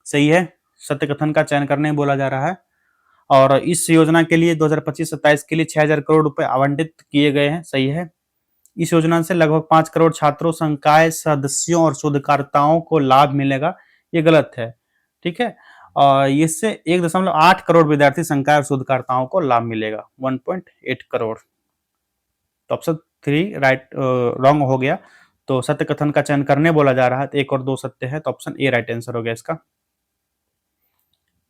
सही है, सत्य कथन का चयन करने बोला जा रहा है। और इस योजना के लिए 2025-27 के लिए 6000 करोड़ रुपए आवंटित किए गए हैं। सही है। इस योजना से लगभग 5 करोड़ छात्रों, संकाय सदस्यों और शोधकर्ताओं को लाभ मिलेगा। ये गलत है, ठीक है। और इससे 1.8 करोड़ विद्यार्थी, संकाय और शोधकर्ताओं को लाभ मिलेगा, 1.8 करोड़। तो ऑप्शन 3 राइट रॉन्ग हो गया। तो सत्य कथन का चयन करने बोला जा रहा है, तो 1 और 2 सत्य है, तो ऑप्शन ए राइट आंसर हो गया इसका।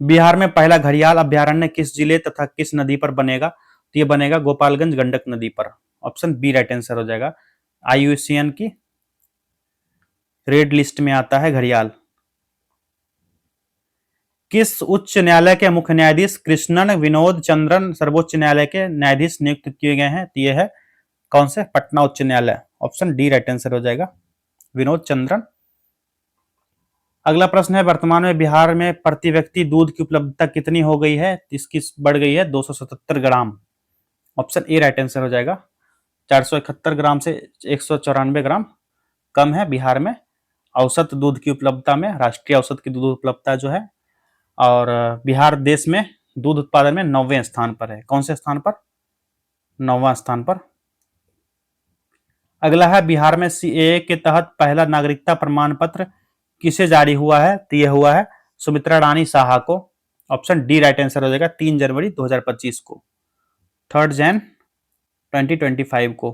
बिहार में पहला घड़ियाल अभ्यारण्य किस जिले तथा किस नदी पर बनेगा? तो ये बनेगा गोपालगंज गंडक नदी पर। ऑप्शन बी राइट आंसर हो जाएगा। IUCN की रेड लिस्ट में आता है घड़ियाल। किस उच्च न्यायालय के मुख्य न्यायाधीश कृष्णन विनोद चंद्रन सर्वोच्च न्यायालय के न्यायाधीश नियुक्त किए गए हैं? तो ये है कौन से? पटना उच्च न्यायालय। ऑप्शन डी राइट आंसर हो जाएगा, विनोद चंद्रन। अगला प्रश्न है, वर्तमान में बिहार में प्रति व्यक्ति दूध की उपलब्धता कितनी हो गई है? इसकी बढ़ गई है 277 ग्राम। ऑप्शन ए राइट आंसर हो जाएगा। 471 ग्राम से 194 ग्राम कम है बिहार में औसत दूध की उपलब्धता में, राष्ट्रीय औसत की दूध उपलब्धता जो है। और बिहार देश में दूध उत्पादन में 9वें स्थान पर है। कौन से स्थान पर? 9वां स्थान पर। अगला है, बिहार में CAA के तहत पहला नागरिकता प्रमाण पत्र किसे जारी हुआ है? तो यह हुआ है सुमित्रा रानी साहा को। ऑप्शन डी राइट आंसर हो जाएगा, 3 जनवरी 2025 को, 3 जैन 2025 को।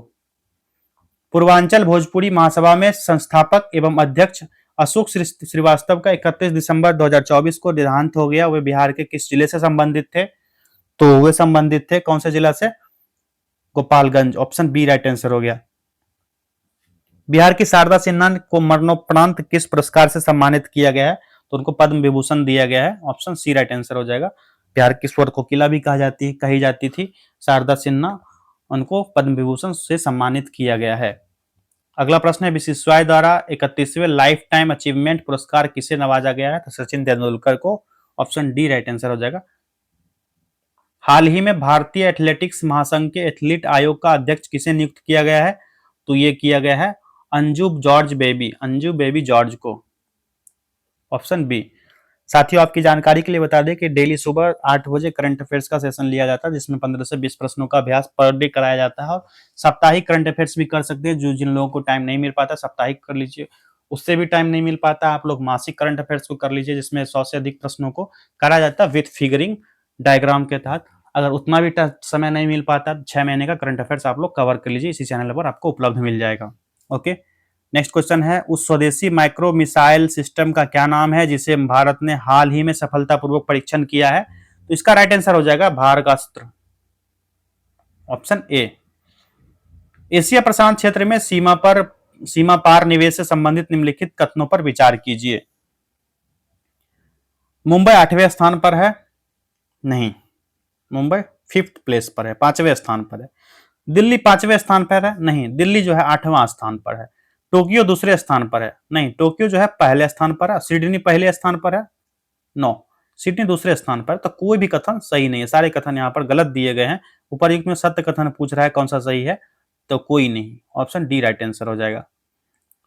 पूर्वांचल भोजपुरी महासभा में संस्थापक एवं अध्यक्ष अशोक श्रीवास्तव का 31 दिसंबर 2024 को देहांत हो गया। वे बिहार के किस जिले से संबंधित थे? तो वे संबंधित थे कौन से जिला से? Gopalganj. Option B right answer हो गया। बिहार की शारदा सिन्हा को मरणोपरांत किस पुरस्कार से सम्मानित किया गया है? तो उनको पद्म विभूषण दिया गया है। ऑप्शन सी राइट आंसर हो जाएगा। बिहार की स्वर कोकिला भी कही जाती थी शारदा सिन्हा, उनको पद्म विभूषण से सम्मानित किया गया है। अगला प्रश्न है, बीसीसीआई द्वारा 31वें लाइफ टाइम अचीवमेंट पुरस्कार किसे नवाजा गया है? तो सचिन तेंदुलकर को। ऑप्शन डी राइट आंसर हो जाएगा। हाल ही में भारतीय एथलेटिक्स महासंघ के एथलीट आयोग का अध्यक्ष किसे नियुक्त किया गया है? तो ये किया गया है अंजू बेबी जॉर्ज को। Option B. साथियों, आपकी जानकारी के लिए बता दें कि डेली सुबह 8 बजे करंट अफेयर्स का सेशन लिया जाता है, जिसमें 15 से 20 प्रश्नों का अभ्यास पर डे कराया जाता है। और साप्ताहिक करंट अफेयर्स भी कर सकते हैं, जो जिन लोगों को टाइम नहीं मिल पाता साप्ताहिक कर लीजिए, उससे भी टाइम नहीं मिल पाता आप लोग मासिक करंट अफेयर्स को कर लीजिए, जिसमें 100 से अधिक प्रश्नों को कराया जाता है विथ फिगरिंग डायग्राम के तहत। अगर उतना भी समय नहीं मिल पाता, 6 महीने का करंट अफेयर्स आप लोग कवर कर लीजिए, इसी चैनल पर आपको उपलब्ध मिल जाएगा। ओके, नेक्स्ट क्वेश्चन है, उस स्वदेशी माइक्रो मिसाइल सिस्टम का क्या नाम है जिसे भारत ने हाल ही में सफलतापूर्वक परीक्षण किया है? तो इसका राइट आंसर हो जाएगा भारगास्त्र। Option A. एशिया प्रशांत क्षेत्र में सीमा पार निवेश से संबंधित निम्नलिखित कथनों पर विचार कीजिए। मुंबई 8वें स्थान पर है? नहीं, मुंबई 5th प्लेस पर है, 5वें स्थान पर है। दिल्ली 5वें स्थान पर है? नहीं, दिल्ली जो है 8वां स्थान पर है। टोक्यो दूसरे स्थान पर है? नहीं, टोक्यो जो है पहले स्थान पर है। सिडनी पहले स्थान पर है? नो, सिडनी दूसरे स्थान पर। तो कोई भी कथन सही नहीं है, सारे कथन यहाँ पर गलत दिए गए हैं। ऊपर एक में सत्य कथन पूछ रहा है, कौन सा सही है? तो कोई नहीं। ऑप्शन डी राइट आंसर हो जाएगा।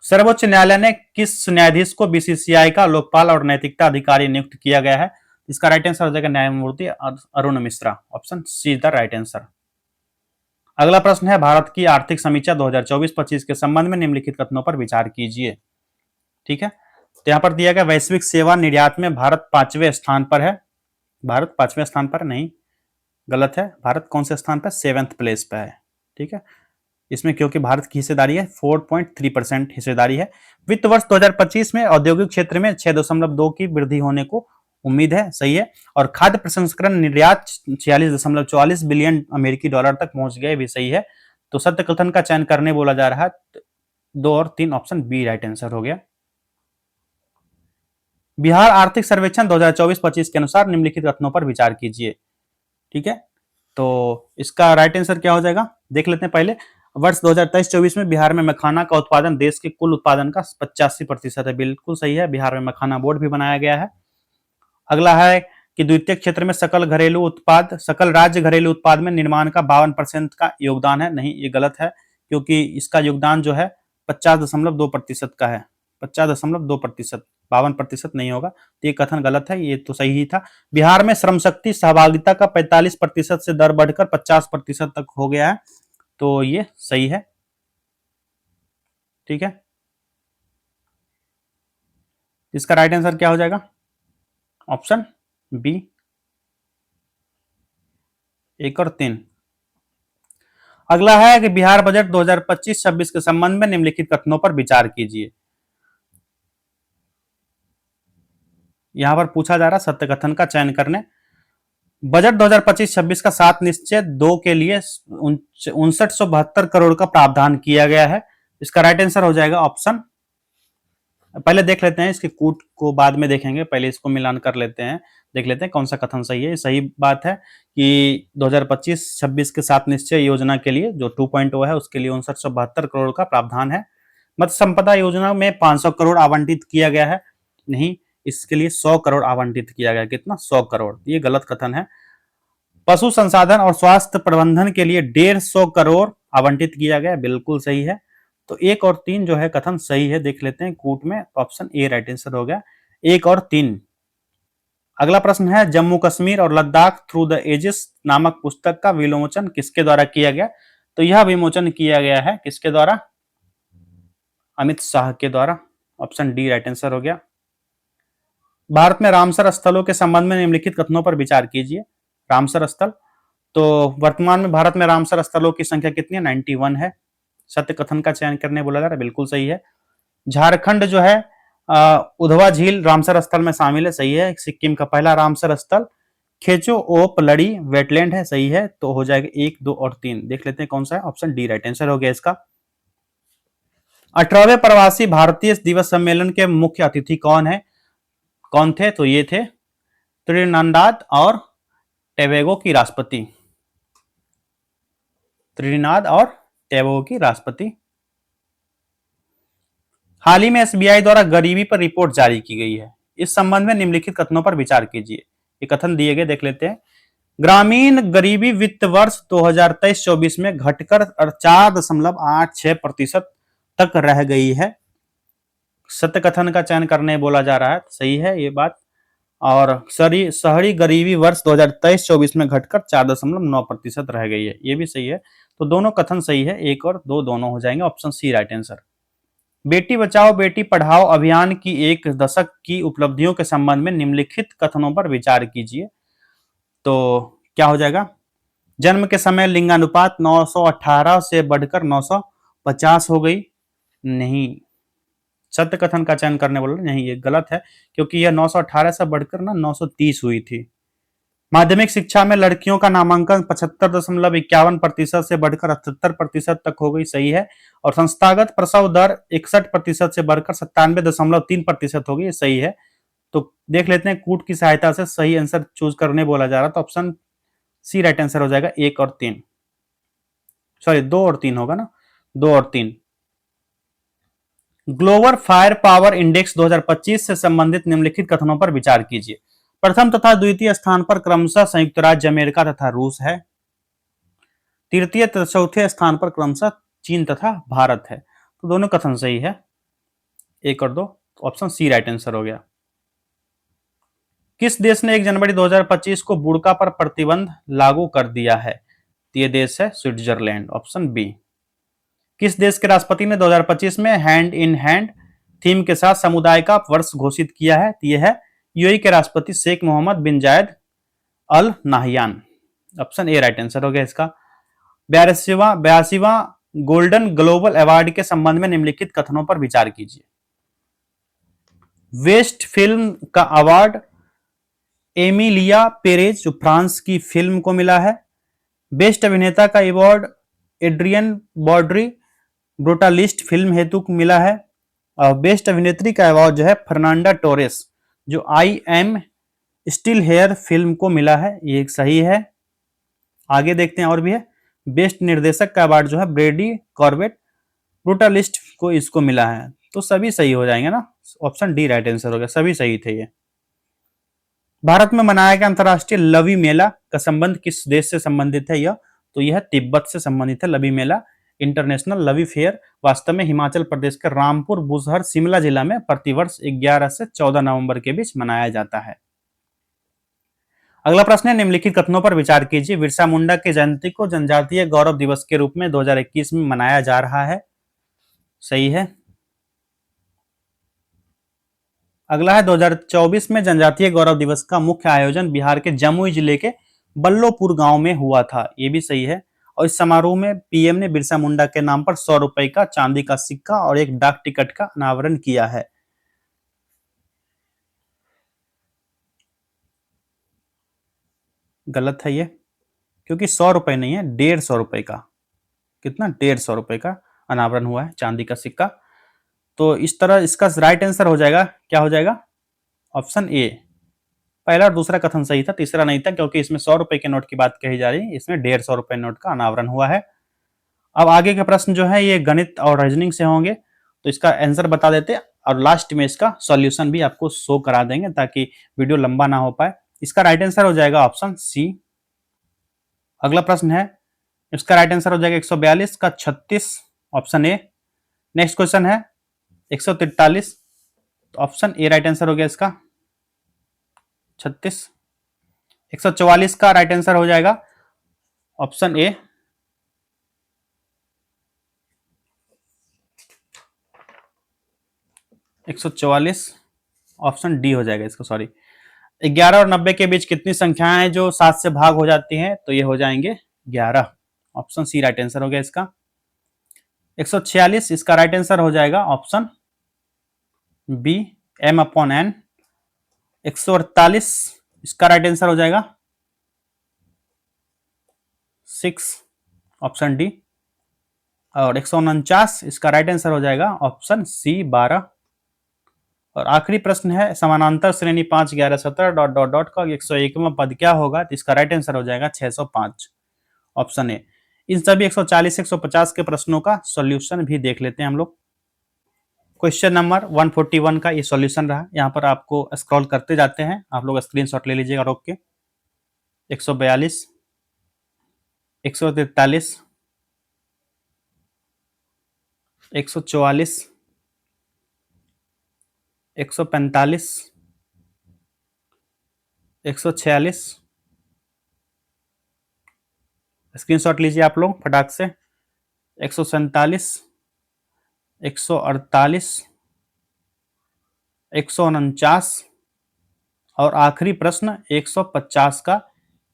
सर्वोच्च न्यायालय ने किस न्यायाधीश को बीसीसीआई का लोकपाल और नैतिकता अधिकारी नियुक्त किया गया है? इसका राइट आंसर हो जाएगा न्यायमूर्ति Arun Mishra. Option C is the right answer. अगला प्रश्न है, भारत की आर्थिक समीक्षा 2024-25 के संबंध में निम्नलिखित कथनों पर विचार कीजिए। ठीक है, तो यहां पर दिया गया वैश्विक सेवा निर्यात में भारत 5वें स्थान पर है। भारत 5वें स्थान पर नहीं, गलत है। भारत कौन से स्थान पर? 7th प्लेस पर है। ठीक है, इसमें क्योंकि भारत की हिस्सेदारी है 4.3% हिस्सेदारी है। वित्त वर्ष 2025 में औद्योगिक क्षेत्र में 6.2 की वृद्धि होने को उम्मीद है, सही है। और खाद्य प्रसंस्करण निर्यात 46.44 बिलियन अमेरिकी डॉलर तक पहुंच गए, भी सही है। तो सत्य कथन का चयन करने बोला जा रहा है, 2 और 3, ऑप्शन बी राइट आंसर हो गया। बिहार आर्थिक सर्वेक्षण 2024-25 के अनुसार निम्नलिखित कथनों पर विचार कीजिए। ठीक है, तो इसका राइट आंसर क्या हो जाएगा देख लेते हैं पहले। वर्ष 2023-24 में बिहार में मखाना का उत्पादन देश के कुल उत्पादन का 85% है, बिल्कुल सही है। बिहार में मखाना बोर्ड भी बनाया गया है। अगला है कि द्वितीय क्षेत्र में सकल राज्य घरेलू उत्पाद में निर्माण का 52% का योगदान है। नहीं, ये गलत है, क्योंकि इसका योगदान जो है 50.2% का है। 50.2%, 52% नहीं होगा, तो ये कथन गलत है, ये तो सही ही था। बिहार में श्रम शक्ति सहभागिता का 45% से दर बढ़कर 50% तक हो गया है, तो ये सही है। ठीक है, इसका राइट आंसर क्या हो जाएगा? ऑप्शन बी, 1 और 3। अगला है कि बिहार बजट 2025-26 के संबंध में निम्नलिखित कथनों पर विचार कीजिए। यहां पर पूछा जा रहा सत्य कथन का चयन करने। बजट 2025-26 का 7 निश्चय 2 के लिए 5972 करोड़ का प्रावधान किया गया है। इसका राइट आंसर हो जाएगा ऑप्शन, पहले देख लेते हैं इसके कूट को, बाद में देखेंगे, पहले इसको मिलान कर लेते हैं, देख लेते हैं कौन सा कथन सही है। सही बात है कि 2025-26 के 7 निश्चय योजना के लिए जो 2.0 है उसके लिए 5972 करोड़ का प्रावधान है। मत्स्य संपदा योजना में 500 करोड़ आवंटित किया गया है, नहीं, इसके लिए 100 करोड़ आवंटित किया गया। कितना? 100 करोड़। ये गलत कथन है। पशु संसाधन और स्वास्थ्य प्रबंधन के लिए 150 करोड़ आवंटित किया गया, बिल्कुल सही है। तो 1 और 3 जो है कथन सही है, देख लेते हैं कूट में, ऑप्शन ए राइट आंसर हो गया, 1 और 3। अगला प्रश्न है जम्मू कश्मीर और लद्दाख थ्रू द एजेस नामक पुस्तक का विमोचन किसके द्वारा किया गया? तो यह विमोचन किया गया है किसके द्वारा? अमित शाह के द्वारा, ऑप्शन डी राइट आंसर हो गया। भारत में रामसर स्थलों के संबंध में निम्नलिखित कथनों पर विचार कीजिए। रामसर स्थल, तो वर्तमान में भारत में रामसर स्थलों की संख्या कितनी है? 91 है। सत्य कथन का चयन करने बोला जा रहा है, बिल्कुल सही है। झारखंड जो है उधवा झील रामसर स्थल में शामिल है, सही है। सिक्किम का पहला रामसर स्थल खेचो ओप लड़ी वेटलैंड है, सही है। तो हो जाएगा 1, 2 और 3। देख लेते हैं कौन सा है, ऑप्शन डी राइट आंसर हो गया इसका। 18वें प्रवासी भारतीय दिवस सम्मेलन के मुख्य अतिथि कौन थे? तो ये थे त्रिनाद और टोबैगो की राष्ट्रपति, त्रिनाद और टोबैगो की राष्ट्रपति। हाल ही में एसबीआई द्वारा गरीबी पर रिपोर्ट जारी की गई है, इस संबंध में निम्नलिखित कथनों पर विचार कीजिए। ये कथन दिए गए, देख लेते हैं। ग्रामीण गरीबी वित्त वर्ष 2023-24 में घटकर 4.86% तक रह गई है। सत्य कथन का चयन करने बोला जा रहा है, सही है ये बात। और शहरी गरीबी वर्ष 2023-24 में घटकर 4.9% रह गई है, ये भी सही है। तो दोनों कथन सही है, 1 और 2 दोनों हो जाएंगे, option C right answer. Beti Bachao Beti Padhao अभियान की 1 दशक की उपलब्धियों के संबंध में निम्नलिखित कथनों पर विचार कीजिए। तो क्या हो जाएगा? जन्म के समय लिंगानुपात 918 से बढ़कर 950 हो गई, नहीं। सत्य कथन का चयन करने बोला, नहीं, ये गलत है, क्योंकि यह 918 से बढ़कर 930 हुई थी। माध्यमिक शिक्षा में लड़कियों का नामांकन 75.51% से बढ़कर 78% तक हो गई, सही है। और संस्थागत प्रसव दर 61% से बढ़कर 97.3% हो गई, सही है। तो देख लेते हैं कूट की सहायता से सही आंसर चूज करने बोला जा रहा, तो ऑप्शन सी राइट आंसर हो जाएगा, 1 और 3, सॉरी 2 और 3 होगा ना, 2 और 3। ग्लोबल फायर पावर इंडेक्स 2025 से संबंधित निम्नलिखित कथनों पर विचार कीजिए। प्रथम तथा द्वितीय स्थान पर क्रमशः संयुक्त राज्य अमेरिका तथा रूस है। तृतीय तथा चौथे स्थान पर क्रमशः चीन तथा भारत है। तो दोनों कथन सही है, 1 और 2, ऑप्शन सी राइट आंसर हो गया। किस देश ने 1 जनवरी 2025 को बुर्का पर प्रतिबंध लागू कर दिया है? ये देश है स्विट्जरलैंड, ऑप्शन बी। किस देश के राष्ट्रपति ने 2025 में हैंड इन हैंड थीम के साथ समुदाय का वर्ष घोषित किया है? यह है यूएई के राष्ट्रपति Sheikh Mohammed bin Zayed Al Nahyan, option A right answer हो गया इसका। 82वां गोल्डन ग्लोबल अवार्ड के संबंध में निम्नलिखित कथनों पर विचार कीजिए। बेस्ट फिल्म का अवार्ड एमिलिया पेरेज जो फ्रांस की फिल्म को मिला है। बेस्ट अभिनेता का अवार्ड एड्रियन बॉर्डरी ब्रूटालिस्ट फिल्म हेतु मिला है। और बेस्ट अभिनेत्री का अवार्ड जो है फर्नांडा टोरेस जो I am still here film को मिला है, ये एक सही है। आगे देखते हैं और भी है। बेस्ट निर्देशक का अवार्ड जो है ब्रेडी कॉर्बेट ब्रूटालिस्ट को इसको मिला है। तो सभी सही हो जाएंगे ना, ऑप्शन डी राइट आंसर हो गया, सभी सही थे ये। भारत में मनाया गया अंतरराष्ट्रीय लवी मेला का संबंध किस देश से संबंधित है? यह तो यह तिब्बत से संबंधित है। लवी मेला इंटरनेशनल लवी फेयर वास्तव में हिमाचल प्रदेश के रामपुर बुसहर शिमला जिला में प्रतिवर्ष 11 से 14 नवंबर के बीच मनाया जाता है। अगला प्रश्न है निम्नलिखित कथनों पर विचार कीजिए। बिरसा मुंडा की जयंती को जनजातीय गौरव दिवस के रूप में 2021 में मनाया जा रहा है, सही है। अगला है 2024 में जनजातीय गौरव दिवस का मुख्य आयोजन बिहार के जमुई जिले के बल्लोपुर गांव में हुआ था, यह भी सही है। और इस समारोह में पीएम ने बिरसा मुंडा के नाम पर 100 रुपए का चांदी का सिक्का और एक डाक टिकट का अनावरण किया है। गलत है ये, क्योंकि 100 रुपए नहीं है, 150 रुपए का। कितना? 150 रुपए का अनावरण हुआ है चांदी का सिक्का। तो इस तरह इसका राइट आंसर हो जाएगा, क्या हो जाएगा? Option A. पहला और दूसरा कथन सही था, तीसरा नहीं था, क्योंकि इसमें 100 रुपए के नोट की बात कही जा रही है, इसमें 150 रुपए नोट का अनावरण हुआ है। अब आगे के प्रश्न जो है ये गणित और रीजनिंग से होंगे, तो इसका आंसर बता देते हैं और लास्ट में इसका सॉल्यूशन भी आपको शो करा देंगे ताकि वीडियो लंबा ना हो पाए। इसका राइट आंसर हो जाएगा ऑप्शन सी। अगला प्रश्न है, इसका राइट आंसर हो जाएगा 142 का 36, ऑप्शन ए। नेक्स्ट क्वेश्चन है 143, ऑप्शन ए राइट आंसर हो गया इसका 36। 144 का राइट आंसर हो जाएगा ऑप्शन ए। 144 ऑप्शन डी हो जाएगा इसका, सॉरी। 11 और 90 के बीच कितनी संख्याएं हैं जो 7 से भाग हो जाती हैं? तो ये हो जाएंगे 11, ऑप्शन सी राइट आंसर हो गया इसका। 146 इसका राइट आंसर हो जाएगा option B, m upon n। 148 इसका राइट आंसर हो जाएगा 6, ऑप्शन डी। और 149 इसका राइट आंसर हो जाएगा ऑप्शन सी, 12। और आखिरी प्रश्न है, समानांतर श्रेणी 5, 11, 17 डॉट डॉट डॉट का 101वां पद क्या होगा? तो इसका राइट आंसर हो जाएगा 605, ऑप्शन ए। इन सभी 140 150 के प्रश्नों का सॉल्यूशन भी देख लेते हैं हम लोग। क्वेश्चन नंबर 141 का ये सॉल्यूशन रहा। यहाँ पर आपको स्क्रॉल करते जाते हैं, आप लोग स्क्रीनशॉट ले लीजिएगा रोक के। 142, 143, 144, 145, 146, स्क्रीनशॉट लीजिए आप लोग फटाक से। 147, 148, 149 और आखिरी प्रश्न 150 का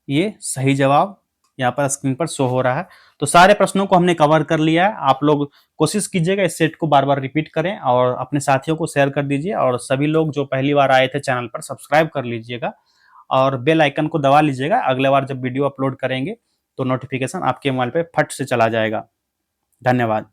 ये सही जवाब यहाँ पर स्क्रीन पर शो हो रहा है। तो सारे प्रश्नों को हमने कवर कर लिया है। आप लोग कोशिश कीजिएगा इस सेट को बार बार रिपीट करें और अपने साथियों को शेयर कर दीजिए, और सभी लोग जो पहली बार आए थे चैनल पर सब्सक्राइब कर लीजिएगा और बेल आइकन को दबा लीजिएगा। अगले बार जब वीडियो अपलोड करेंगे तो नोटिफिकेशन आपके मोबाइल पे फट से चला जाएगा। धन्यवाद।